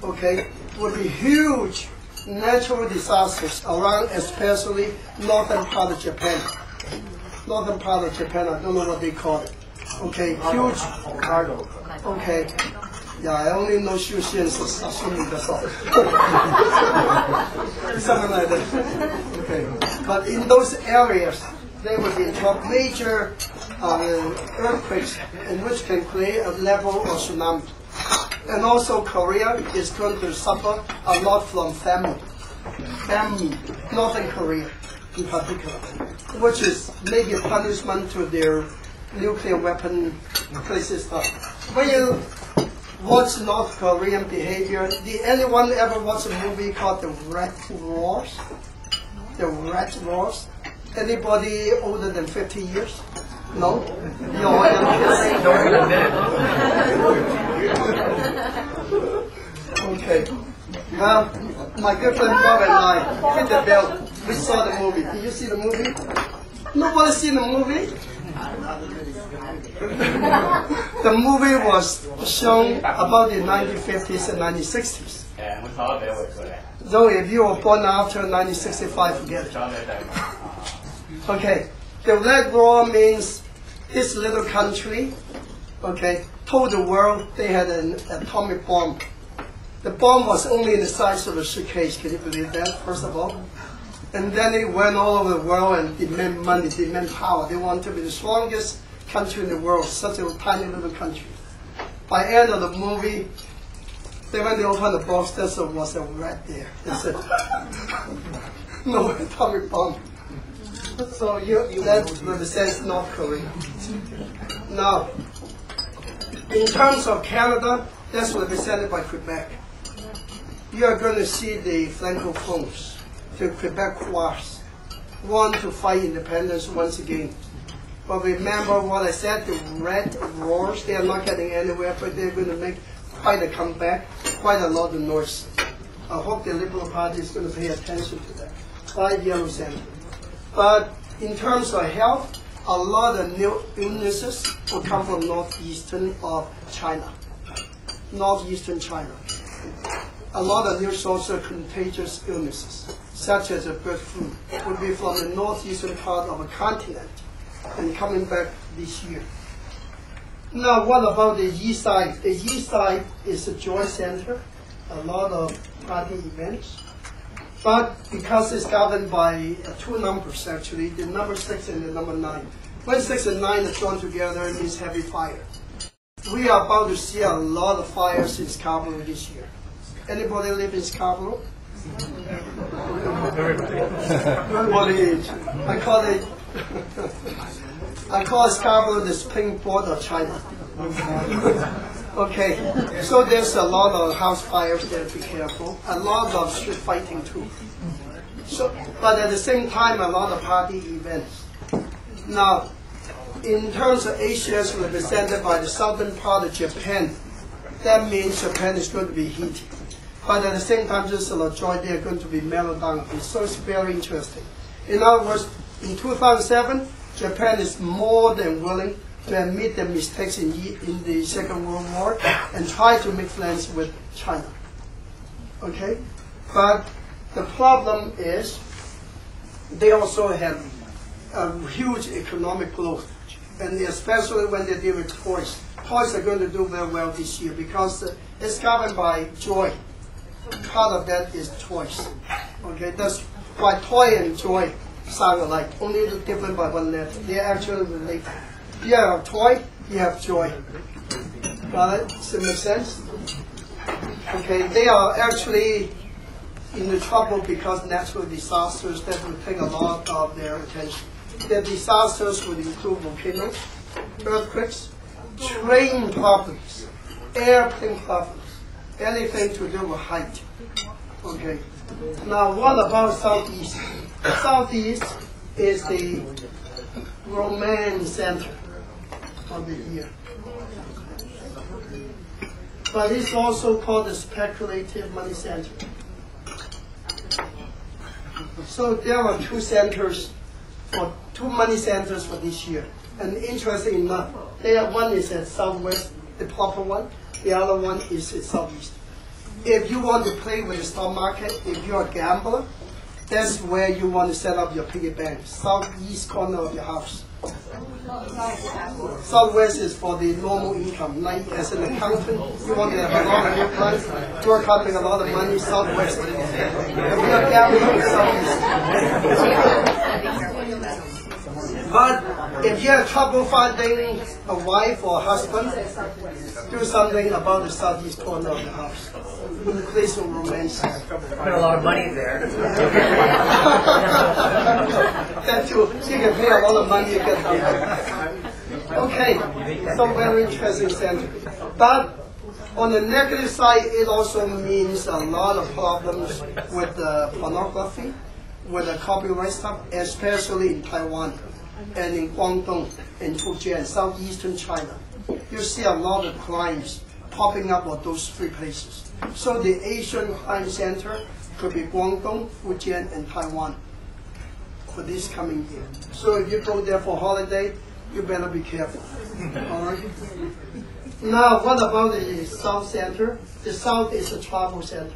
Okay, will be huge natural disasters around, especially northern part of Japan. Northern part of Japan, I don't know what they call it. Okay, huge. Okay, yeah, I only know sushi and sashimi, that's all. Something like that. Okay, but in those areas, there will be major earthquakes, in which can create a level of tsunami. And also Korea is going to suffer a lot from famine. Famine, Northern Korea in particular, which is maybe a punishment to their nuclear weapon places. When you watch North Korean behavior, did anyone ever watch a movie called The Rat Wars? The Rat Wars? Anybody older than 50 years? No? You all young kids? Okay. Well, my good friend Bob and I hit the bell. We saw the movie. Did you see the movie? Nobody seen the movie? The movie was shown about the 1950s and 1960s. So if you were born after 1965, forget it. Okay, the Red War means this little country, okay, told the world they had an atomic bomb. The bomb was only the size of a suitcase, can you believe that, first of all? And then it went all over the world and demand money, demand power. They want to be the strongest country in the world, such a tiny little country. By the end of the movie, when they opened the box, there was a rat there. They said, no atomic bomb. So that represents North Korea. Now, in terms of Canada, that's represented by Quebec. You are going to see the Francophones, the Quebecois, want to fight independence once again. But remember what I said, the Red Wars, they are not getting anywhere, but they're going to make quite a comeback, quite a lot of noise. I hope the Liberal Party is going to pay attention to that. 5 yellow center. But in terms of health, a lot of new illnesses will come from northeastern of China. Northeastern China. A lot of new social contagious illnesses, such as a bird flu, will be from the northeastern part of a continent and coming back this year. Now, what about the east side? The east side is a joy center, a lot of party events. But because it's governed by two numbers, actually, the number 6 and the number 9. When 6 and 9 are joined together, it means heavy fire. We are about to see a lot of fires in Scarborough this year. Anybody live in Scarborough? Everybody. I call Scarborough the springboard of China. Okay, so there's a lot of house fires there, be careful. A lot of street fighting too. So, but at the same time, a lot of party events. Now, in terms of Asia represented by the southern part of Japan, that means Japan is going to be heated. But at the same time, there's a lot of joy. They're going to be mellowed down. So it's very interesting. In other words, in 2007, Japan is more than willing to admit their mistakes in the Second World War and try to make friends with China. Okay? But the problem is they also have a huge economic growth, and especially when they deal with toys. Toys are going to do very well this year because it's governed by joy. Part of that is toys. Okay, that's why toy and joy sound alike, only different by one letter. They are actually related. You have toy, you have joy. Got it? Does it make sense? Okay, they are actually in the trouble because natural disasters that will take a lot of their attention. The disasters would include volcanoes, earthquakes, train problems, airplane problems, anything to do with height. Okay. Now, what about Southeast? Southeast is the romance center of the year. But it's also called the speculative money center. So there are two money centers for this year. And interesting enough, one is at Southwest, the proper one. The other one is at Southeast. If you want to play with the stock market, if you're a gambler, that's where you want to set up your piggy bank, southeast corner of your house. Southwest is for the normal income. Like as an accountant, you want to have a lot of your clients, you're cutting a lot of money, Southwest. If you're a gambler, Southeast. But if you have trouble finding a wife or a husband, do something about the southeast corner of the house. Play some romance. Put a lot of money there. That too. So you can pay a lot of money, you get that. Okay, so very interesting center. But on the negative side, it also means a lot of problems with the pornography, with the copyright stuff, especially in Taiwan and in Guangdong and Fujian, southeastern China. You see a lot of crimes popping up on those three places. So the Asian crime center could be Guangdong, Fujian, and Taiwan for this coming year. So if you go there for holiday, you better be careful. All right. Now, what about the South Center? The South is a travel center.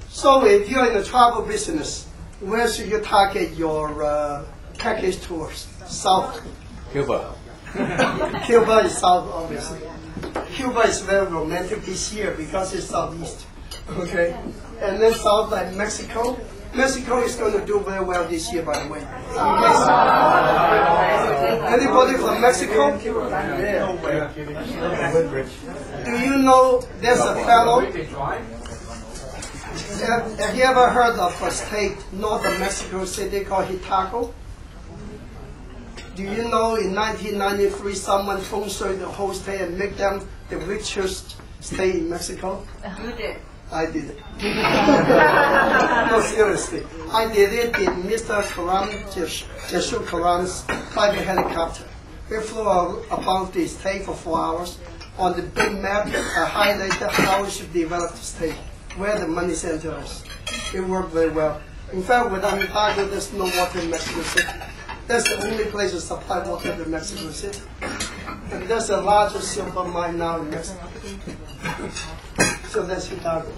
So if you're in the travel business, where should you target your package tours? South. Cuba. Cuba is south, obviously. Cuba is very romantic this year because it's southeast. Okay? And then south like Mexico. Mexico is going to do very well this year, by the way. Anybody from Mexico? Do you know there's a fellow? Have you ever heard of a state north of Mexico City called Hidalgo? Do you know in 1993 someone Feng Shui the whole state and make them the richest state in Mexico? You did. I did it. No, seriously. I did it in Mr. Jeshu Karan's private helicopter. We flew about the state for 4 hours. On the big map, I highlighted how we should develop the state, where the money center is. It worked very well. In fact, without Hidalgo, there's no water in Mexico City. That's the only place that supplies water to Mexico City. And that's the largest silver mine now in Mexico. So that's Hidalgo.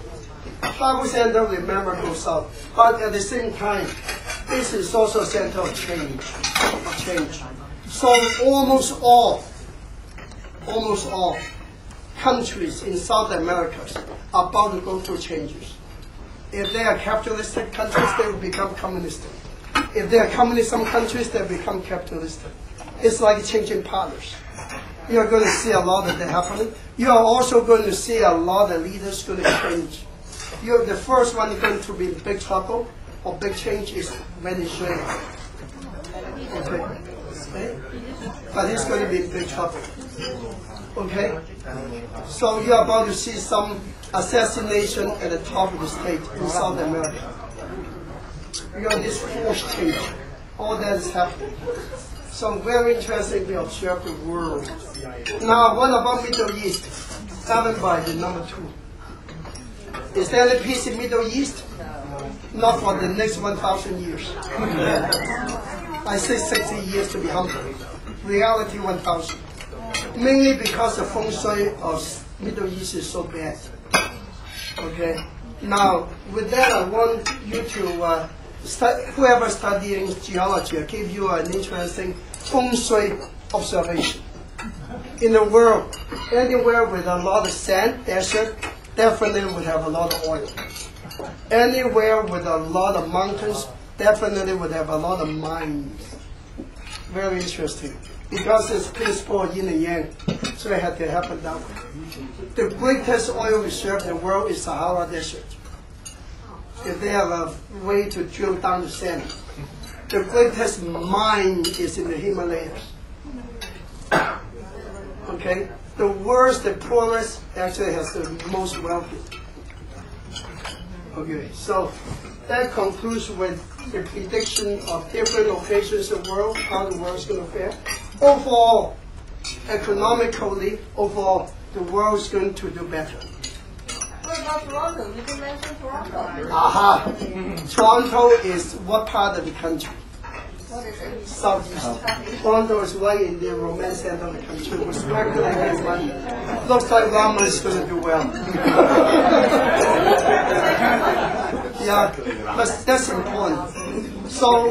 Travel center, remember, goes south. But at the same time, this is also a center of change. So almost all countries in South America are about to go through changes. If they are capitalistic countries, they will become communistic. If they are communism countries, they become capitalistic. It's like changing partners. You are going to see a lot of that happening. You are also going to see a lot of leaders going to change. The first one going to be in big trouble or big change is Venezuela. Okay. Okay? But he's going to be in big trouble. Okay? So you're about to see some assassination at the top of the state in South America. You got this force change. All that is happening. So very interesting to observe the world. Now, what about Middle East? Governed by the number 2. Is there any peace in Middle East? Not for the next 1,000 years. I say 60 years to be humble. Reality 1,000. Mainly because the Feng Shui of Middle East is so bad. Okay. Now, with that, I want you to whoever studying geology, I give you an interesting Feng Shui observation. In the world, anywhere with a lot of sand, desert, definitely would have a lot of oil. Anywhere with a lot of mountains, definitely would have a lot of mines. Very interesting. Because it's principle yin and yang, so it had to happen that way. The greatest oil reserve in the world is Sahara Desert. If they have a way to drill down the sand. The greatest mine is in the Himalayas. Okay? The worst, the poorest, actually has the most wealthy. Okay, so that concludes with the prediction of different locations in the world, how the world is going to fare. Overall, economically, overall, the world is going to do better. What about Toronto? You didn't mention Toronto. Aha! Toronto is what part of the country? What is it? Southeast. Toronto is right in the romance end of the country. We're speculating money. Looks like Rama is going to do well. Yeah, but that's important. So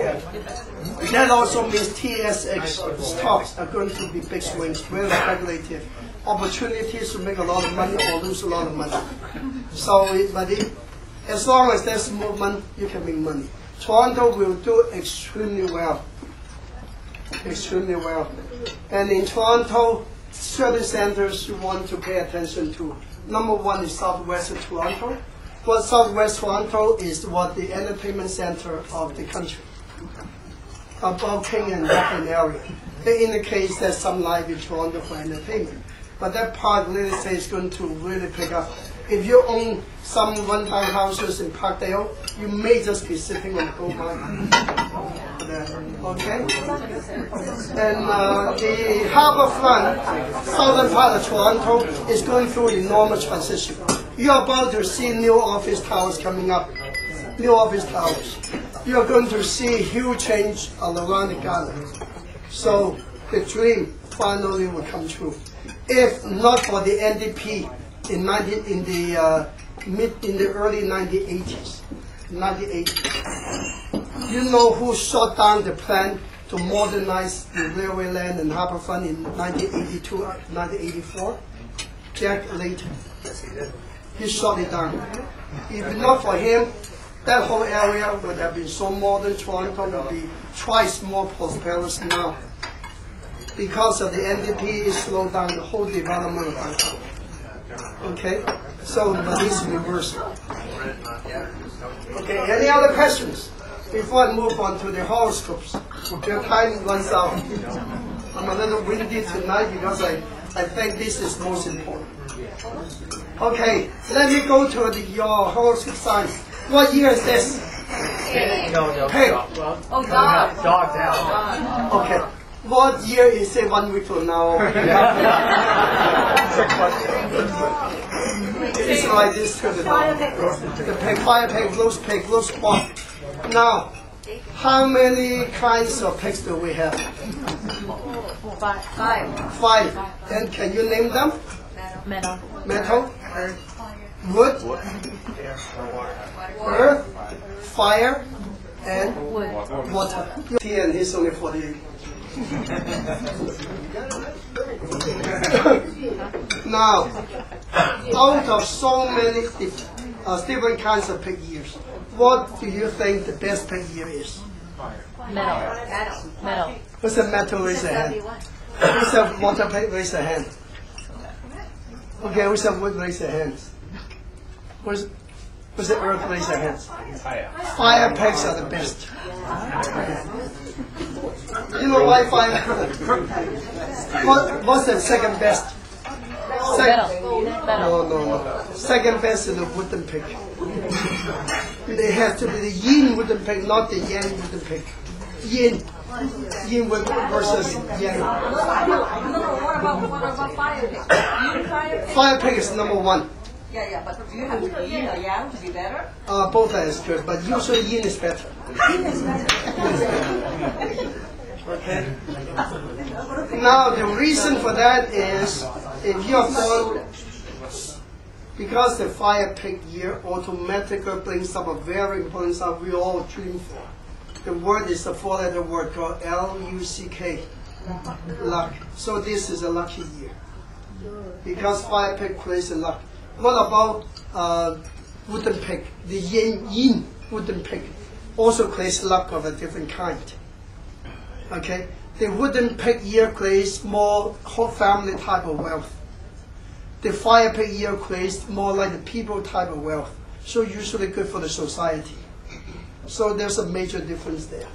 that also means TSX stocks are going to be big swings, very speculative. Opportunities to make a lot of money or lose a lot of money. So, as long as there's movement, you can make money. Toronto will do extremely well. Extremely well. And in Toronto, certain centers you want to pay attention to. Number 1 is Southwest of Toronto. Well, Southwest Toronto is what the entertainment center of the country. Above King and Dufferin area. It indicates there's some life in Toronto for entertainment. But that part real estate is going to really pick up. If you own some one-time houses in Parkdale, you may just be sitting on the gold mine. Okay? And the harbour front, southern part of Toronto, is going through enormous transition. You're about to see new office towers coming up. New office towers. You're going to see huge change all around the garden. So the dream finally will come true. If not for the NDP in the early 1980s, you know who shut down the plan to modernize the railway land and harbourfront in 1982, 1984? Jack Layton. He shut it down. If not for him, that whole area would have been so modern. Toronto would be twice more prosperous now. Because of the NDP, it slowed down the whole development of downtown. Okay? So, but it's reversed. Okay, any other questions? Before I move on to the horoscopes. Your time runs out. I'm a little windy tonight because I think this is most important. Okay, let me go to your horoscope signs. What year is this? No. Pig. Oh, God. Dog's out. Okay. What year is it 1 week from now? It's like this to the dog. The pig, fire pig, roast pork. Now, how many kinds of pigs do we have? 5. 5. And can you name them? Metal. Wood. Earth. Fire. And water. And he's only 48. Now, out of so many different kinds of pig years, what do you think the best pig year is? Metal. Who's a metal? Raise a hand. Who's a water pig? Raise a hand. Okay, who's a wood? Raise a hand. Who's the earth? Raise a hand. Fire pigs are the best. You know why what's the second best? No. Second best is the wooden pig. It has to be the yin wooden pig, not the yang wooden pig. Yin versus yang. What about fire pig? Fire pig is number one. Yeah, but do you have to yin or yang to be better? Both are as good, but usually yin is better. Okay. Now the reason for that is if you are born, because the fire pig year automatically brings up a very important stuff we all dream for. The word is a four-letter word called L-U-C-K, luck. So this is a lucky year because fire pig creates a luck. What about wooden pig? The yin wooden pig also creates luck of a different kind. Okay, the wooden pig year creates more whole family type of wealth. The fire pig year creates more like the people type of wealth. So usually good for the society. So there's a major difference there.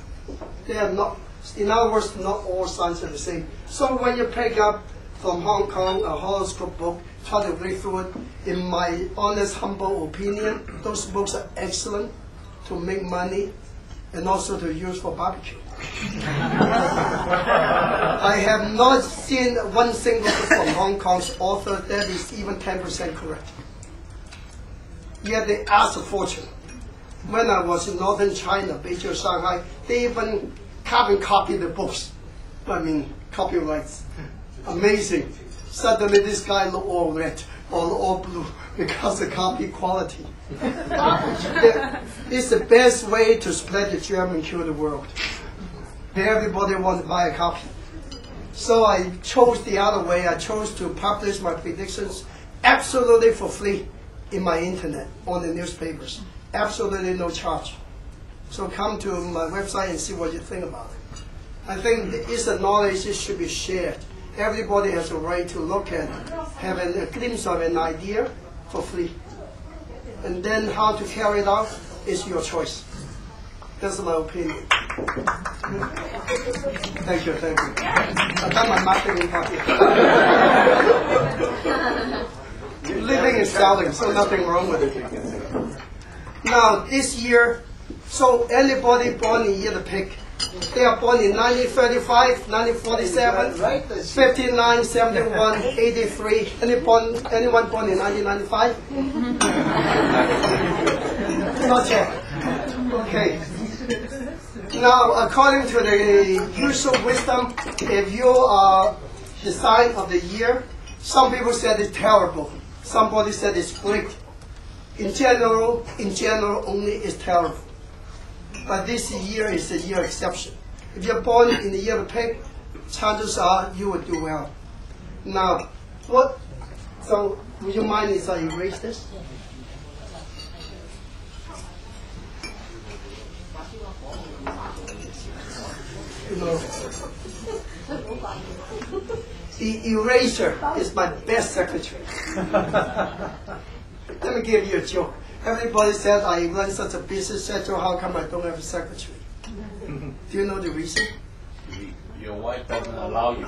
They are not, in other words, not all signs are the same. So when you pick up from Hong Kong a horoscope book, try to read through it. In my honest, humble opinion, those books are excellent to make money and also to use for barbecue. I have not seen one single book from Hong Kong's author that is even 10% correct. Yet they ask a fortune. When I was in northern China, Beijing, Shanghai, they even carbon copy the books. I mean, copyrights. Amazing. Suddenly this guy look all red or all blue because of copy quality. It's the best way to spread the germ and cure the world. Everybody wants to buy a copy. So I chose the other way. I chose to publish my predictions absolutely for free in my internet, on the newspapers. Absolutely no charge. So come to my website and see what you think about it. I think it's a knowledge that should be shared. Everybody has a right to look at it, have a glimpse of an idea for free. And then how to carry it out is your choice. That's my opinion. Thank you. I've done my marketing copy. Living is selling, so nothing wrong with it. Now, this year, so anybody born in year the pig, they are born in 1935, 1947, 59, 71, 83. Anyone born in 1995? Not yet. Okay. Now, according to the usual wisdom, if you are the sign of the year, some people said it's terrible. Somebody said it's great. In general, only it's terrible. But this year is a year exception. If you're born in the year of the pig, chances are you will do well. Now, what? So, would you mind if I erase this? You know, the eraser is my best secretary. Let me give you a joke. Everybody said I run such a busy schedule, how come I don't have a secretary? Do you know the reason? Your wife doesn't allow you.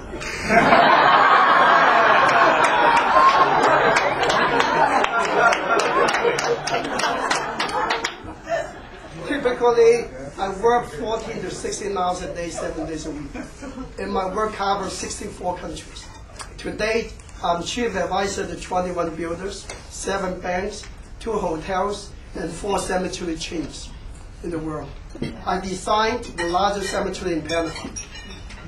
Typically, I work 14 to 16 hours a day, 7 days a week. And my work covers 64 countries. To date, I'm chief advisor to 21 builders, 7 banks, 2 hotels, and 4 cemetery chains in the world. I designed the largest cemetery in Panama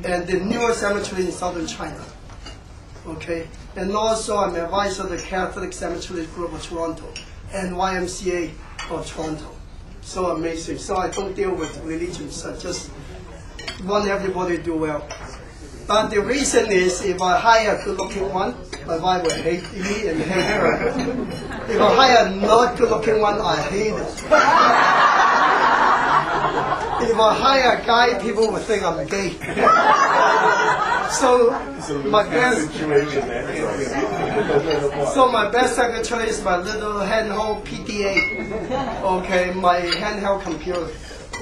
and the newest cemetery in southern China. Okay, and also I'm advisor of the Catholic Cemetery Group of Toronto and YMCA of Toronto. So amazing. So I don't deal with religions. I just want everybody to do well. But the reason is if I hire a good-looking one, my wife will hate me and hate her. If I hire a not good-looking one, I hate it. If I hire a guy, people will think I'm gay. So my best secretary is my little handheld PDA. Okay, my handheld computer.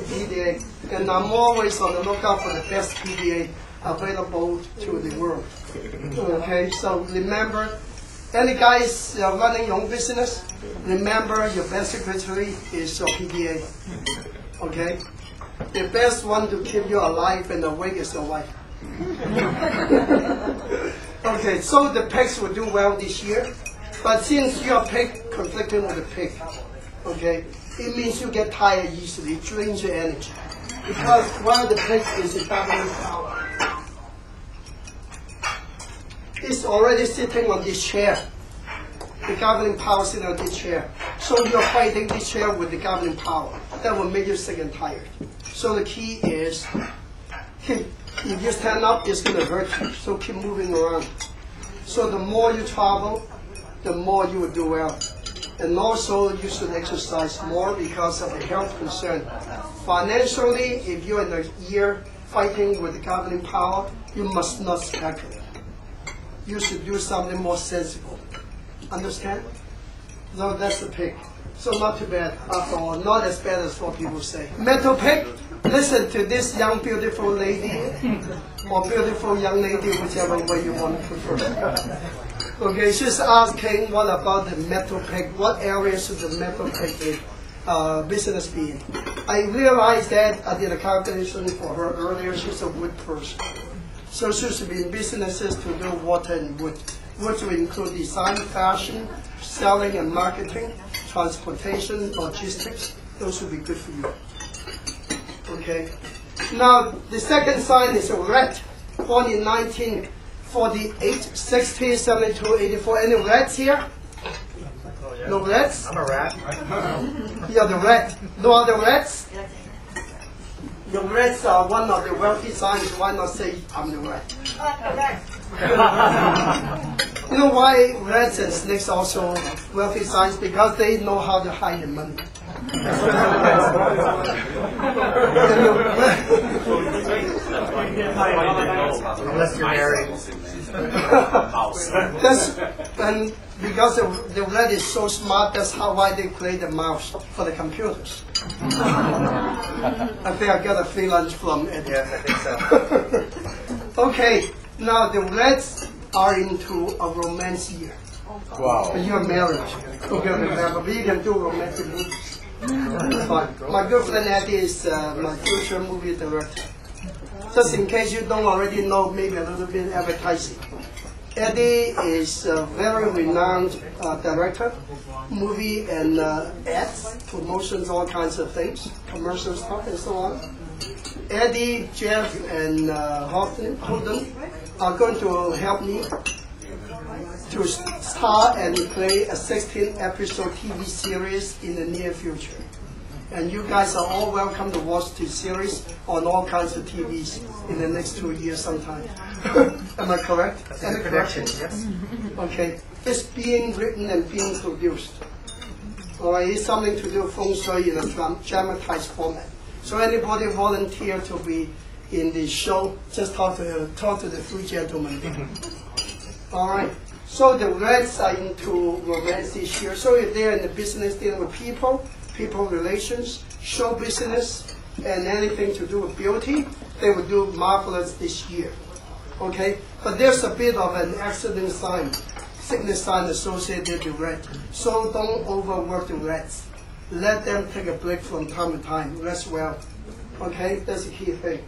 PDA, and I'm always on the lookout for the best PDA available to the world. Okay, so remember, any guys running your own business, remember your best secretary is your PDA. Okay, the best one to keep you alive and awake is your wife. Okay, so the pigs will do well this year, but since your pig conflicting with the pig, okay, it means you get tired easily, it drains your energy. Because while the pig is a governing power, it's already sitting on this chair. The governing power sitting on this chair. So you're fighting this chair with the governing power. That will make you sick and tired. So the key is, if you stand up, it's going to hurt you. So keep moving around. So the more you travel, the more you will do well. And also you should exercise more because of the health concern. Financially, if you're in a year fighting with the governing power, you must not speculate. You should do something more sensible. Understand? No, that's the pig. So not too bad after all. Not as bad as what people say. Metal pig, listen to this young beautiful lady or beautiful young lady, whichever way you want to prefer. Okay, she's asking what about the metal pig? What area should the metal pig business be in? I realized that I did a calculation for her earlier. She's a wood person. So she should be in businesses to do water and wood. Which will include design, fashion, selling and marketing, transportation, logistics. Those will be good for you. Okay. Now, the second sign is a rat, born in 1948, 60, 72, 84. Any rats here? No rats? I'm a rat. You're the rat. No other rats? The rats are one of the wealthy signs. Why not say I'm the rat? You know why rats and snakes are also wealthy signs? Because they know how to hide the money. Unless you're married. And because the rat is so smart, that's why they create the mouse for the computers. I think I got a free lunch from it. Yes, I think so. Okay, now the rats are into a romance year. Wow. But you're married. Okay, remember, but you can do romantic movies. It's fine. My good friend Eddie is my future movie director. Just in case you don't already know, maybe a little bit advertising. Eddie is a very renowned director, movie and ads, promotions, all kinds of things, commercial stuff and so on. Eddie, Jeff, and Holden are going to help me to start and play a 16-episode TV series in the near future. And you guys are all welcome to watch the series on all kinds of TVs in the next 2 years sometime. Am I correct? That's a prediction, yes. Okay. It's being written and being produced. All right, it's something to do Feng Shui in a dramatized format. So anybody volunteer to be in the show, just talk to the three gentlemen. All right. So the rats are into romance this year. So if they're in the business dealing with people relations, show business, and anything to do with beauty, they will do marvelous this year. Okay? But there's a bit of an accident sign, sickness sign associated with rat. So don't overwork the rats. Let them take a break from time to time. Rest well. Okay? That's the key thing.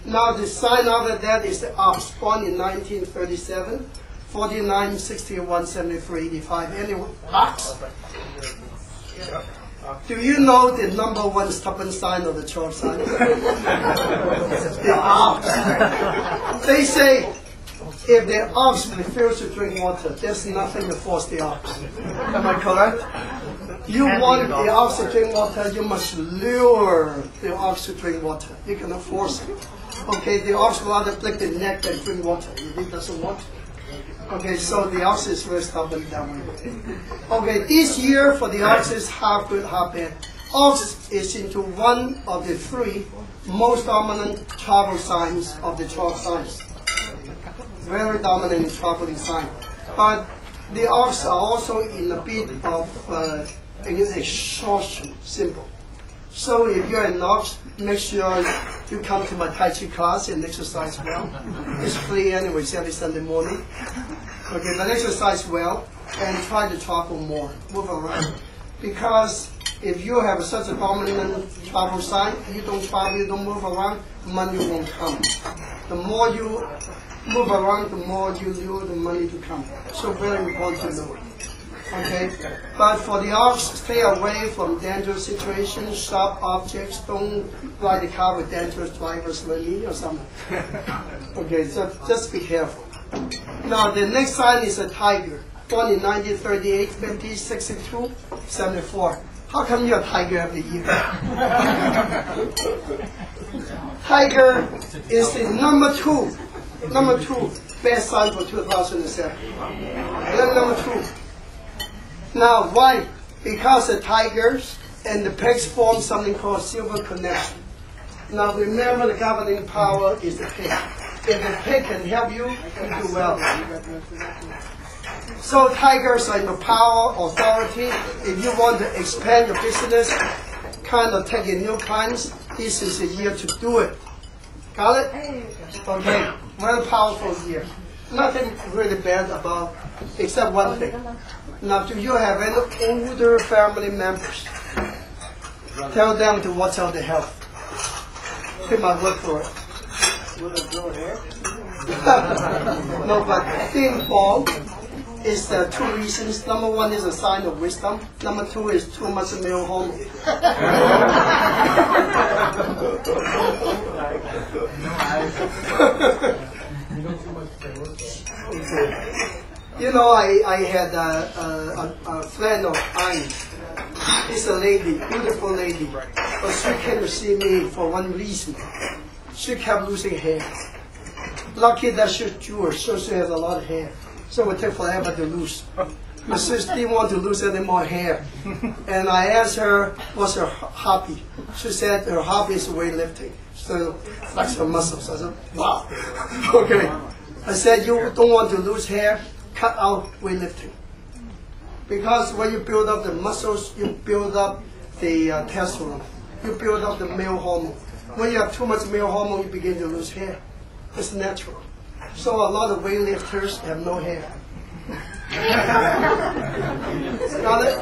Now the sign after that is the ox, born in 1937, 49, 61, 73, 85. Any ox? Do you know the number one stubborn sign of the 12 sign? The ox. They say if the ox refuses to drink water, there's nothing to force the ox. Am I correct? You want the ox to drink water, you must lure the ox to drink water. You cannot force it. Okay, the ox will rather break the neck than drink water if it doesn't want to. Okay, so the ox is very stubborn that way. Okay, this year for the ox is half good, half bad. Ox is into one of the three most dominant travel signs of the 12 signs. Very dominant traveling sign. But the ox are also in a bit of exhaustion symbol. So if you're in Knox, make sure you come to my Tai Chi class and exercise well. It's free anyway, every Sunday morning. Okay, but exercise well and try to travel more, move around. Because if you have such a dominant travel sign, you don't travel, you don't move around, money won't come. The more you move around, the more you know the money to come. So very important to know. Okay, but for the ox, stay away from dangerous situations, sharp objects. Don't ride the car with dangerous drivers like me or something. Okay, so just be careful. Now the next sign is a tiger. Born in 1938, 50, 62, 74. How come you're a tiger every year? Tiger is the number two best sign for 2007. Then number 2. Now why? Because the tigers and the pigs form something called silver connection. Now remember, the governing power is the pig. If the pig can help you, you do well. So tigers are your power, authority. If you want to expand your business, kind of take in new clients, this is the year to do it. Got it? Okay, very powerful year. Nothing really bad about, except one thing. Now, do you have any older family members? Tell them to watch out the health. Take my word for it. No, but being bald is 2 reasons. Number 1 is a sign of wisdom. Number 2 is too much male hormone. You know, I had a friend of mine. She's a lady, beautiful lady, but she came to see me for one reason. She kept losing hair. Lucky that she's Jewish, so she has a lot of hair. So it would take forever to lose. My sister didn't want to lose any more hair. And I asked her, what's her hobby? She said her hobby is weightlifting. So flex her muscles. I said, wow. Okay. I said, you don't want to lose hair, cut out weightlifting. Because when you build up the muscles, you build up the testosterone. You build up the male hormone. When you have too much male hormone, you begin to lose hair. It's natural. So a lot of weightlifters have no hair. Got it?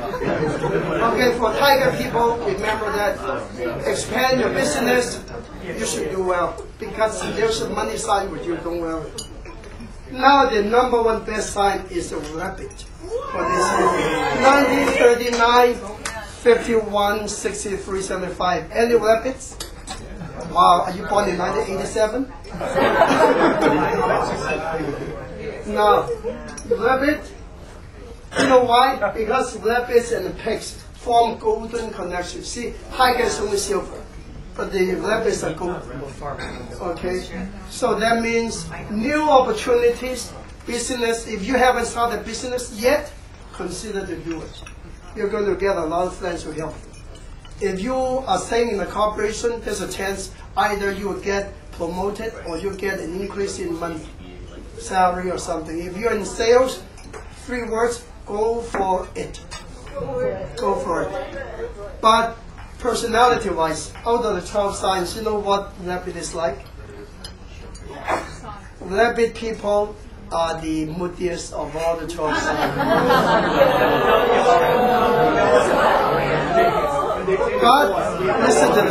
Okay, for tiger people, remember that expand your business, you should do well. Because there's a money sign with you, don't worry. Now the number 1 best sign is the rabbit. For this year. 1939, 51, 63, 75. Any rabbits? Wow, are you born in 1987? No. Rabbit, you know why? Because rabbits and pigs form golden connection. See, tiger is only silver, but the rabbits are golden. Okay? So that means new opportunities, business. If you haven't started business yet, consider to do it. You're going to get a lot of friends who help you. If you are staying in a corporation, there's a chance either you will get promoted or you get an increase in money, salary or something. If you're in sales, 3 words, go for it. Go for it. But personality-wise, out of the 12 signs, you know what rabbit is like? Rabbit people are the moodiest of all the 12 signs. But listen to the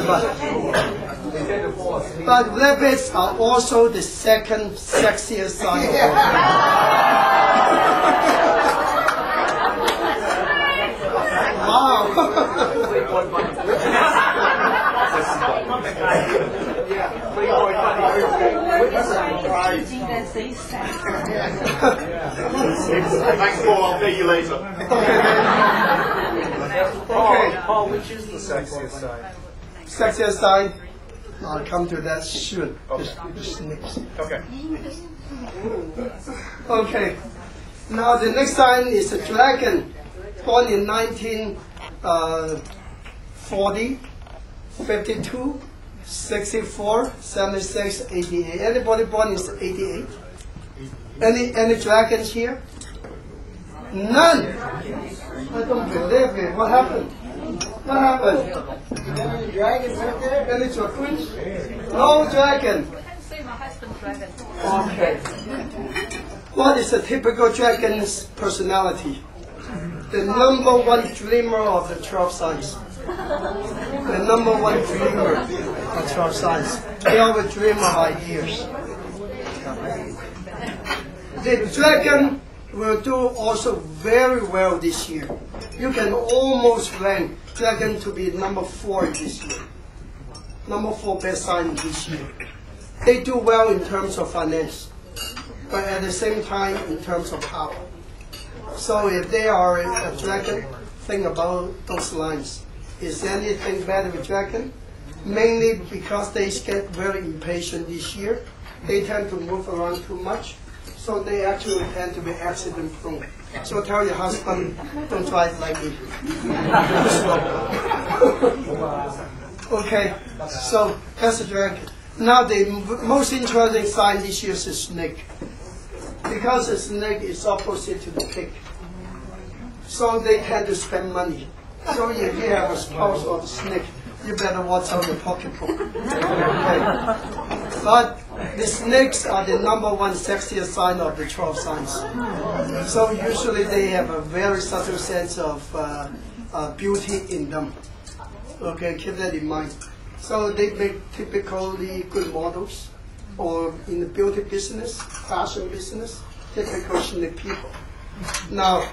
but rabbits are also the 2nd sexiest sign. Wow. Thanks, Paul. I'll pay you later. Okay. Paul, which is the sexiest sign? Sexiest sign? I'll come to that soon. Just next. Okay. Okay. Now the next sign is a dragon, born in 1940, 52, 64, 76, 88. Anybody born in 88? Any dragons here? None. I don't believe it. What happened? What happened? Any dragons out there? Any twins? No dragon. Say my husband's dragon. Okay. What is a typical dragon's personality? The number one dreamer of the 12 signs. The number one dreamer of 12 signs. They always dream of ideas. The dragon will do also very well this year. You can almost rank dragon to be number 4 this year. Number 4 best sign this year. They do well in terms of finance, but at the same time in terms of power. So if they are a dragon, think about those lines. Is anything bad with dragon? Mainly because they get very impatient this year. They tend to move around too much. So they actually tend to be accident prone. So tell your husband, don't drive like me. Okay, so that's the dragon. Now the most interesting sign this year is the snake. Because the snake is opposite to the pig. So they tend to spend money. So if you have a spouse or a snake, you better watch out your pocketbook. Okay. But the snakes are the number 1 sexiest sign of the 12 signs. So usually they have a very subtle sense of beauty in them. Okay, keep that in mind. So they make typically good models, or in the beauty business, fashion business, typical snake people. Now,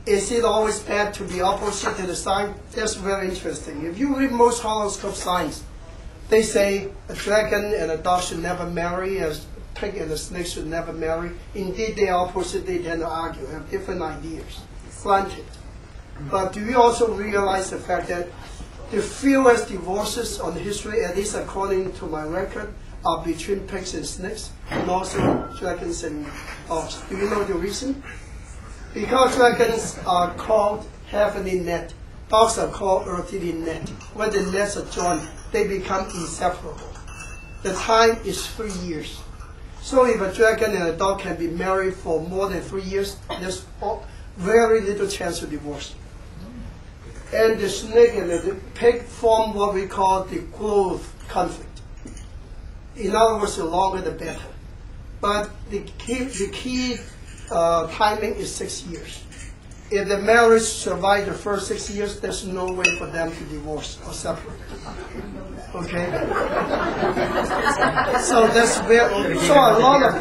is it always bad to be opposite to the sign? That's very interesting. If you read most horoscope signs, they say a dragon and a dog should never marry, a pig and a snake should never marry. Indeed, they are opposite, they tend to argue, have different ideas. Granted. But do you also realize the fact that the fewest divorces on history, at least according to my record, are between pigs and snakes, and also dragons and dogs. Do you know the reason? Because dragons are called heavenly net, dogs are called earthly net. When the nets are joined, they become inseparable. The time is 3 years. So if a dragon and a dog can be married for more than 3 years, there's very little chance of divorce. And the snake and the pig form what we call the growth conflict. In other words, the longer the better. But the key timing is 6 years. If the marriage survives the first 6 years, there's no way for them to divorce or separate. Okay? So that's where. So a lot of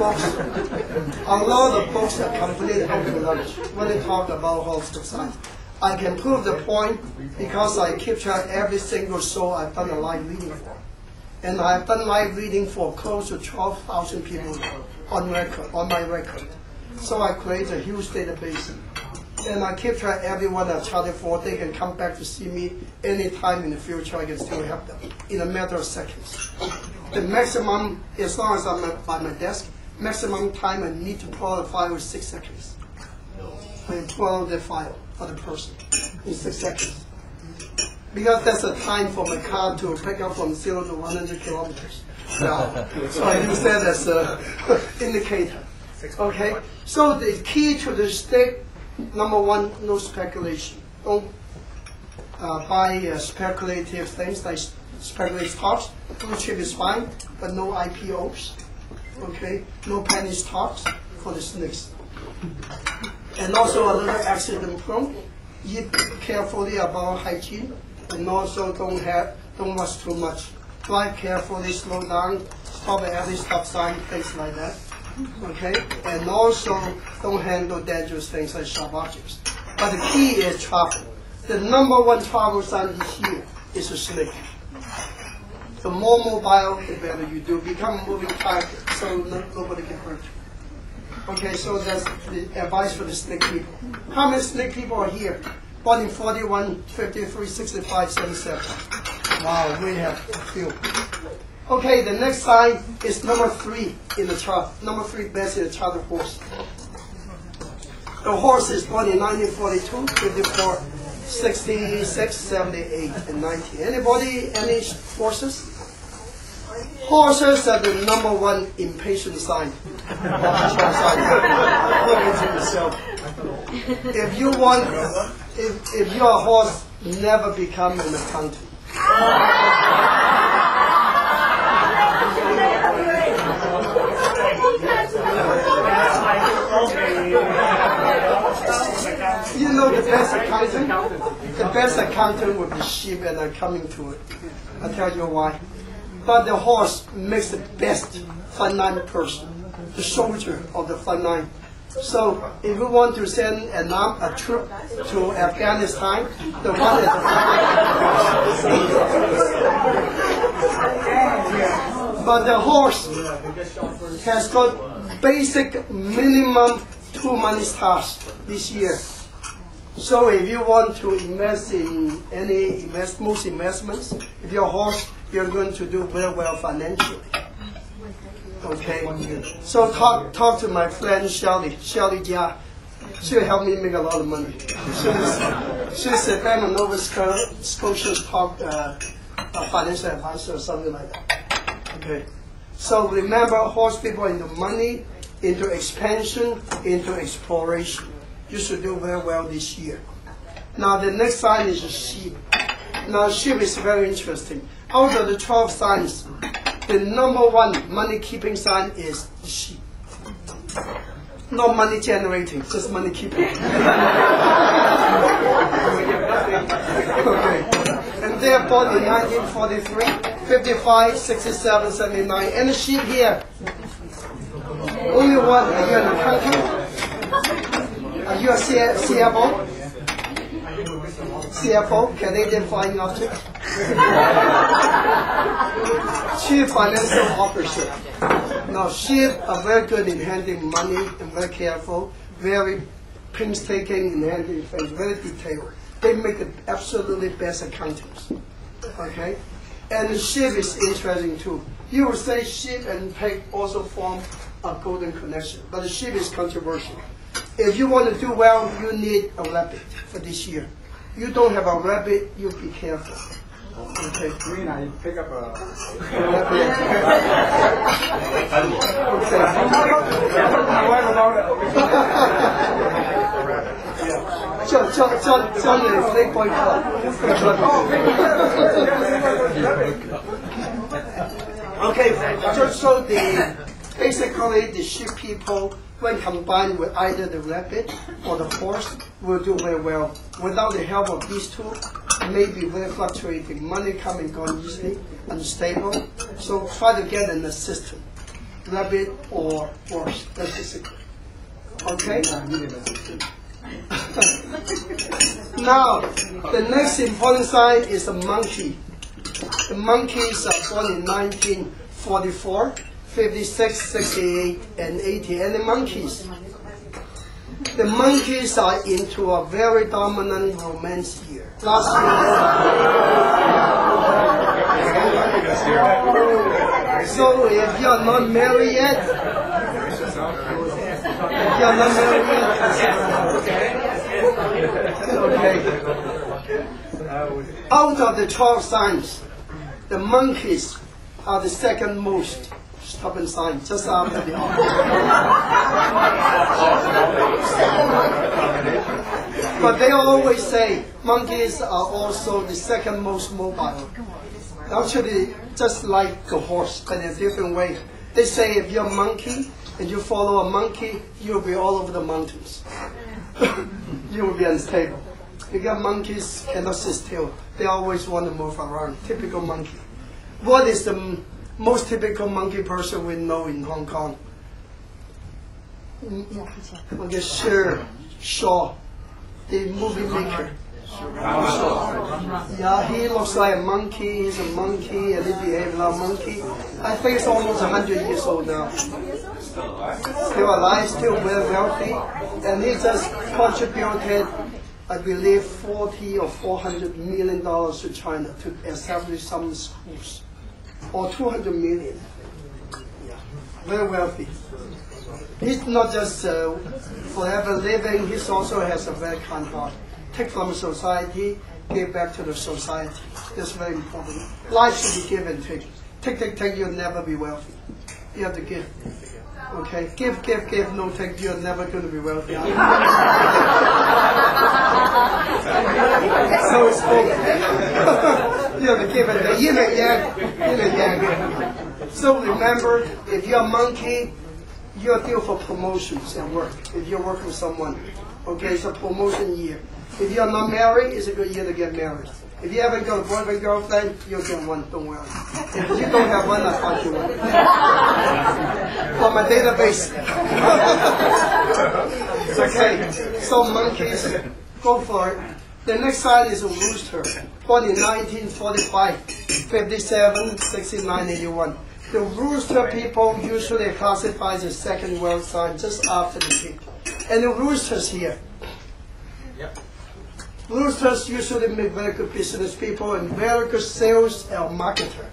books are completely out to lunch when they talk about horoscope signs. I can prove the point because I keep track every single show I've done a live reading for. And I've done live reading for close to 12,000 people on my record. So I create a huge database. And I keep track everyone I've charted for. They can come back to see me anytime in the future. I can still help them in a matter of seconds. The maximum, as long as I'm by my desk, maximum time I need to pull out a file is 6 seconds. I can pull out the file for the person in 6 seconds. Because that's the time for my car to pick up from 0 to 100 kilometers. Yeah. So I use that as an indicator. Okay? So the key to the stick, number 1, no speculation. Don't buy speculative things like speculative stocks. Blue chip is fine, but no IPOs. Okay? No penny stocks for the snakes. And also a little accident prone. Eat carefully about hygiene, and also don't rush too much. Drive carefully, slow down, stop at every stop sign, things like that. Okay? And also don't handle dangerous things like sharp objects. But the key is travel. The number 1 travel sign this year is a snake. The more mobile, the better you do. Become a moving target so nobody can hurt you. Okay, so that's the advice for the snake people. How many snake people are here? Born in 41, 53, 65, 77. Wow, we have a few. Okay, the next sign is number 3 in the chart. Number 3 best in the chart, the horse. The horse is born in 1942, 54, 66, 78, and 90. Anybody, any horses? Horses are the number 1 impatient sign. If you want, if you're a horse, never become an accountant. You know the best accountant? The best accountant would be sheep, and I'm coming to it. I'll tell you why. But the horse makes the best frontline person, the soldier of the front line. So if we want to send a troop to Afghanistan, the one at the front line. But the horse has got basic minimum 2 money stars this year. So if you want to invest in most investments, if you're a horse, you're going to do very well financially. Okay. So talk to my friend Shelly. Shelly, yeah, she'll help me make a lot of money. She's a Bank of Nova Scotia's top financial advisor or something like that. Okay. So remember, horse people into money, into expansion, into exploration. You should do very well this year. Now the next sign is a sheep. Now sheep is very interesting. Out of the 12 signs, the number one money keeping sign is the sheep. Not money generating, just money keeping. Okay. And they are born in 1943, 55, 67, 79. And the sheep here, only one. Are you an accountant? Are you a CFO? CFO, Canadian Flying Object? Chief Financial Officer. Now, sheep are very good in handling money and very careful, very painstaking in handling things, very detailed. They make the absolutely best accountants. Okay? And the sheep is interesting too. You would say sheep and pig also form a golden connection, but the sheep is controversial. If you want to do well, you need a rabbit for this year. You don't have a rabbit, you be careful. Okay. Green, I pick up a Okay, so basically the sheep people, when combined with either the rabbit or the horse, will do very well. Without the help of these two, it may be very fluctuating. Money come and go easily, unstable. So try to get an assistant, rabbit or horse. That's the secret. Okay? Now, the next important sign is a monkey. The monkeys are born in 1944. 56, 68, and 80. And the monkeys are into a very dominant romance year. Last year. So if you're not married yet, okay. Out of the 12 signs, the monkeys are the second most stubborn sign, just after the ox. But they always say monkeys are also the second most mobile. Actually, just like a horse, but in a different way. They say if you're a monkey and you follow a monkey, you'll be all over the mountains. You will be unstable. Because monkeys cannot sit still. They always want to move around. Typical monkey. What is the most typical monkey person we know in Hong Kong? Okay, Shaw, the movie maker. Yeah, he looks like a monkey, he's a monkey, and he behaves like a monkey. I think he's almost 100 years old now. Still alive, still very wealthy, and he just contributed, I believe, $40 or $400 million to China to establish some schools. Or 200 million. Yeah. Very wealthy. He's not just forever living, he also has a very kind heart. Take from society, give back to the society. That's very important. Life should be give and take. Take, you'll never be wealthy. You have to give. Okay, give, no take. You're never going to be wealthy. So it's both. You have to give it the yin and yang. So remember, if you're a monkey, you're due for promotions at work. If you're working with someone, okay, it's a promotion year. If you're not married, it's a good year to get married. If you haven't got a boyfriend, girlfriend, you'll get one, don't worry. If you don't have one, I'll find you one. From my database. Okay, so monkeys, go for it. The next sign is a rooster. Born in 1945, 57, 69, 81. The rooster people usually classify as second world sign just after the pig. And the roosters here. Roosters usually make very good business people and very good sales or marketer.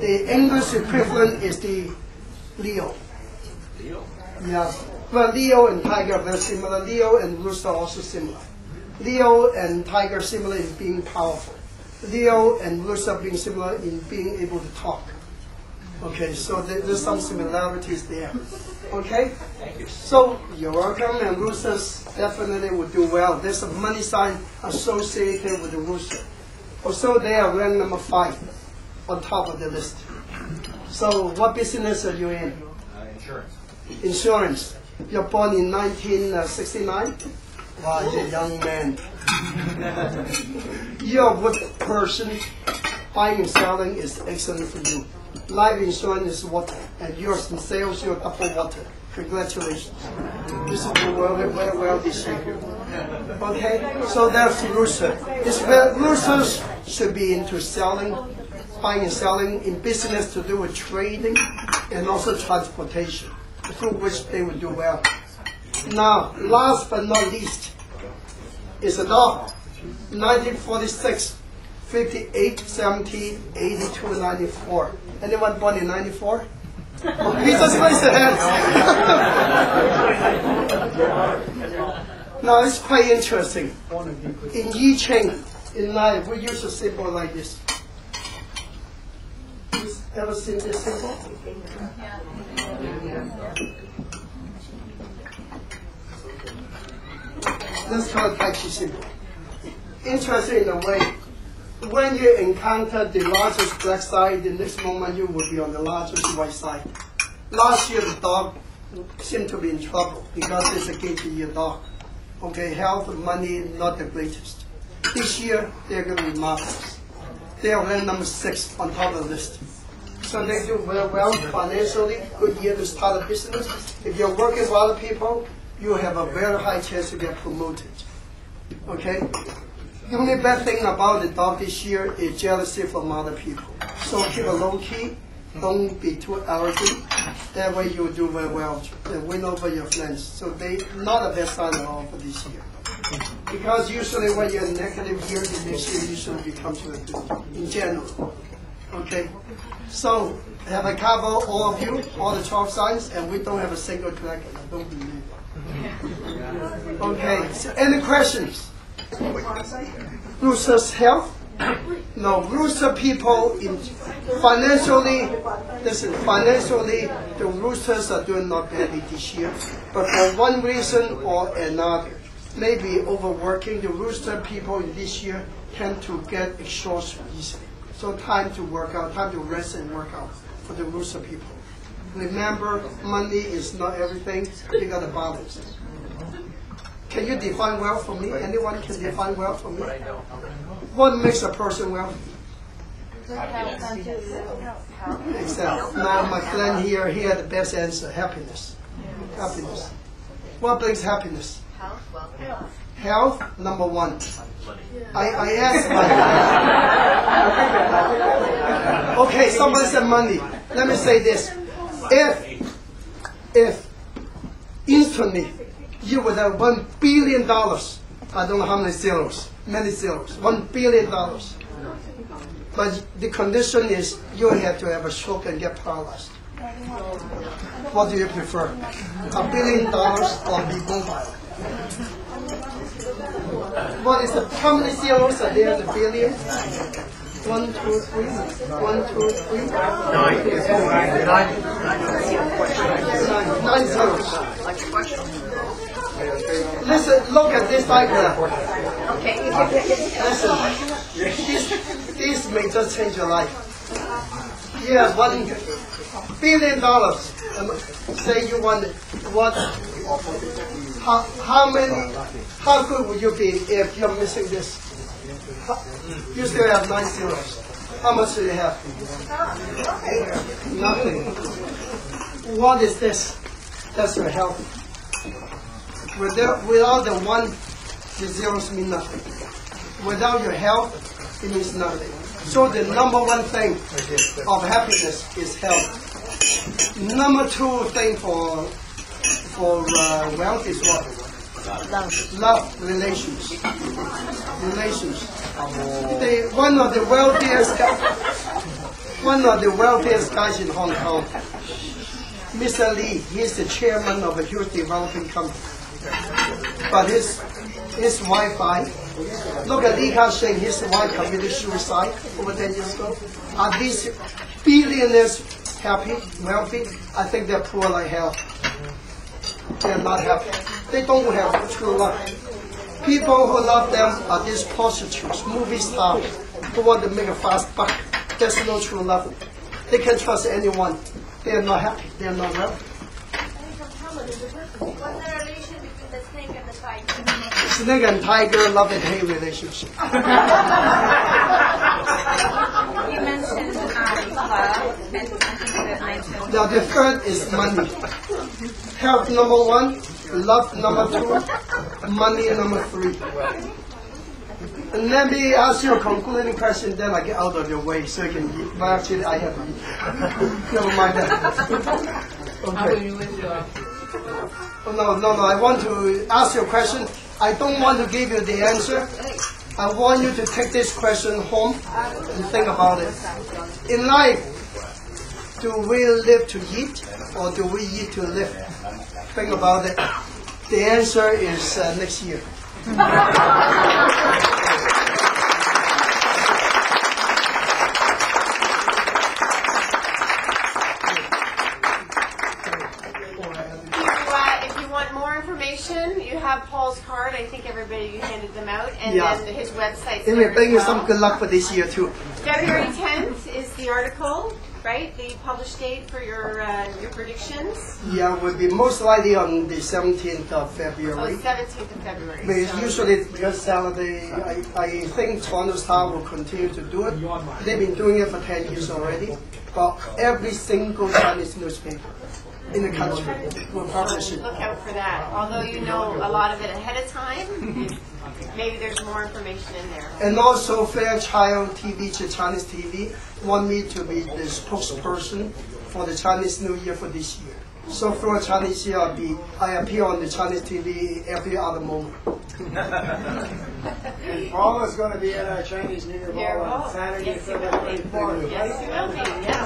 The English equivalent is the Leo. Leo? Yeah. Well, Leo and tiger are very similar. Leo and rooster are also similar. Leo and tiger similar in being powerful. Leo and rooster being similar in being able to talk. Okay, so there's some similarities there. Okay? Thank you. So you're welcome, and roosters definitely will do well. There's a money sign associated with the rooster. Also, they are ranked number 5 on top of the list. So what business are you in? Insurance. Insurance. You're born in 1969? Wow, you're a young man. You're a good person. Buying and selling is excellent for you. Life insurance is water, and yours in sales, you're double water. Congratulations. This is the world very well this year. Okay, so that's rooster. Roosters should be into selling, buying and selling, in business to do with trading, and also transportation, through which they would do well. Now, last but not least, is a dog. 1946, 58, 70, 82, 94. Anyone born in 94? Oh, please just raise your hands. Now, it's quite interesting. In I Ching, in life, we use a symbol like this. You ever seen this symbol? Let's call it Tai Chi symbol. Interesting in a way. When you encounter the largest black side, the next moment you will be on the largest white side. Last year the dog seemed to be in trouble because it's a gauge-year dog. Okay, health, money, not the greatest. This year they're going to be marvelous. They are ranked number 6 on top of the list. So they do very well financially, good year to start a business. If you're working with other people, you have a very high chance to get promoted. Okay? The only bad thing about the dog this year is jealousy from other people. So keep a low key, don't be too arrogant. That way you will do very well and win over your friends. So they not a bad sign at all for this year. Because usually when you're in negative year, the next year usually becomes very good in general. Okay? So have I covered all of you, all the 12 signs, and we don't have a single dragon. I don't believe it. Okay, so any questions? Roosters' health? No, rooster people in financially, listen, financially the roosters are doing not badly this year, but for one reason or another, maybe overworking, the rooster people in this year tend to get exhausted easily. So time to work out, time to rest and work out for the rooster people. Remember, money is not everything, you got to balance it. Can you define wealth for me? Anyone can define wealth for me? What makes a person wealthy? Exactly. Now my friend here, he had the best answer, happiness. Happiness. What brings happiness? Health, number 1. I asked my okay, somebody said money. Let me say this. If instantly you would have $1 billion, I don't know how many zeros, $1 billion. But the condition is you have to have a stroke and get paralyzed. What do you prefer? $1 billion or be mobile? What is the, how many zeros are there in the billion? 1, 2, 3. 1, 2, 3. 9. 9 zeros. Listen, look at this diagram. Listen, this may just change your life. Yeah, $1 billion. Say you want what? How good would you be if you're missing this? You still have 9 zeros. How much do you have? Nothing. What is this? That's your health. Without the 1, the zeros mean nothing. Without your health, it means nothing. So the number 1 thing of happiness is health. Number 2 thing for wealth is what? Love, relations. One of the wealthiest guys in Hong Kong, Mr. Lee, he's the chairman of a huge developing company. But his Wi-Fi, look at Lee Ka-shing, his wife committed suicide over 10 years ago. Are these billionaires happy, wealthy? I think they're poor like hell. They're not happy. They don't have true love. People who love them are these prostitutes, movie stars, who want to make a fast buck. There's no true love. They can trust anyone. They are not happy. They are not wealthy. What's the relation between the snake and the tiger? Snake and tiger love and hate relationship. You mentioned love, and I mentioned Now the third is money. Health number 1, love number 2, money number 3. And let me ask you a concluding question, then I get out of your way so you can eat. But actually I have to eat. Never mind that. Okay. No, I want to ask you a question. I don't want to give you the answer. I want you to take this question home and think about it. In life, do we live to eat or do we eat to live? Think about it. The answer is next year. If you want more information, you have Paul's card. I think everybody you handed them out, and then his website. Let me bring you some good luck for this year too. February 10th is the article, right? The published date for your predictions. Yeah, will be most likely on the 17th of Oh, February. 17th of February. But it's usually because Saturday, I think Toronto Star will continue to do it. They've been doing it for 10 years already. But every single Chinese newspaper in the country will publish it. Look out for that. Although you know a lot of it ahead of time, maybe there's more information in there. And also Fairchild TV, Chinese TV, want me to be the spokesperson for the Chinese New Year for this year. So for Chinese Year, I appear on the Chinese TV every other moment. And Paul is going to be at our Chinese New Year ball on Saturday, February 24th. Yes, you will be. Yeah.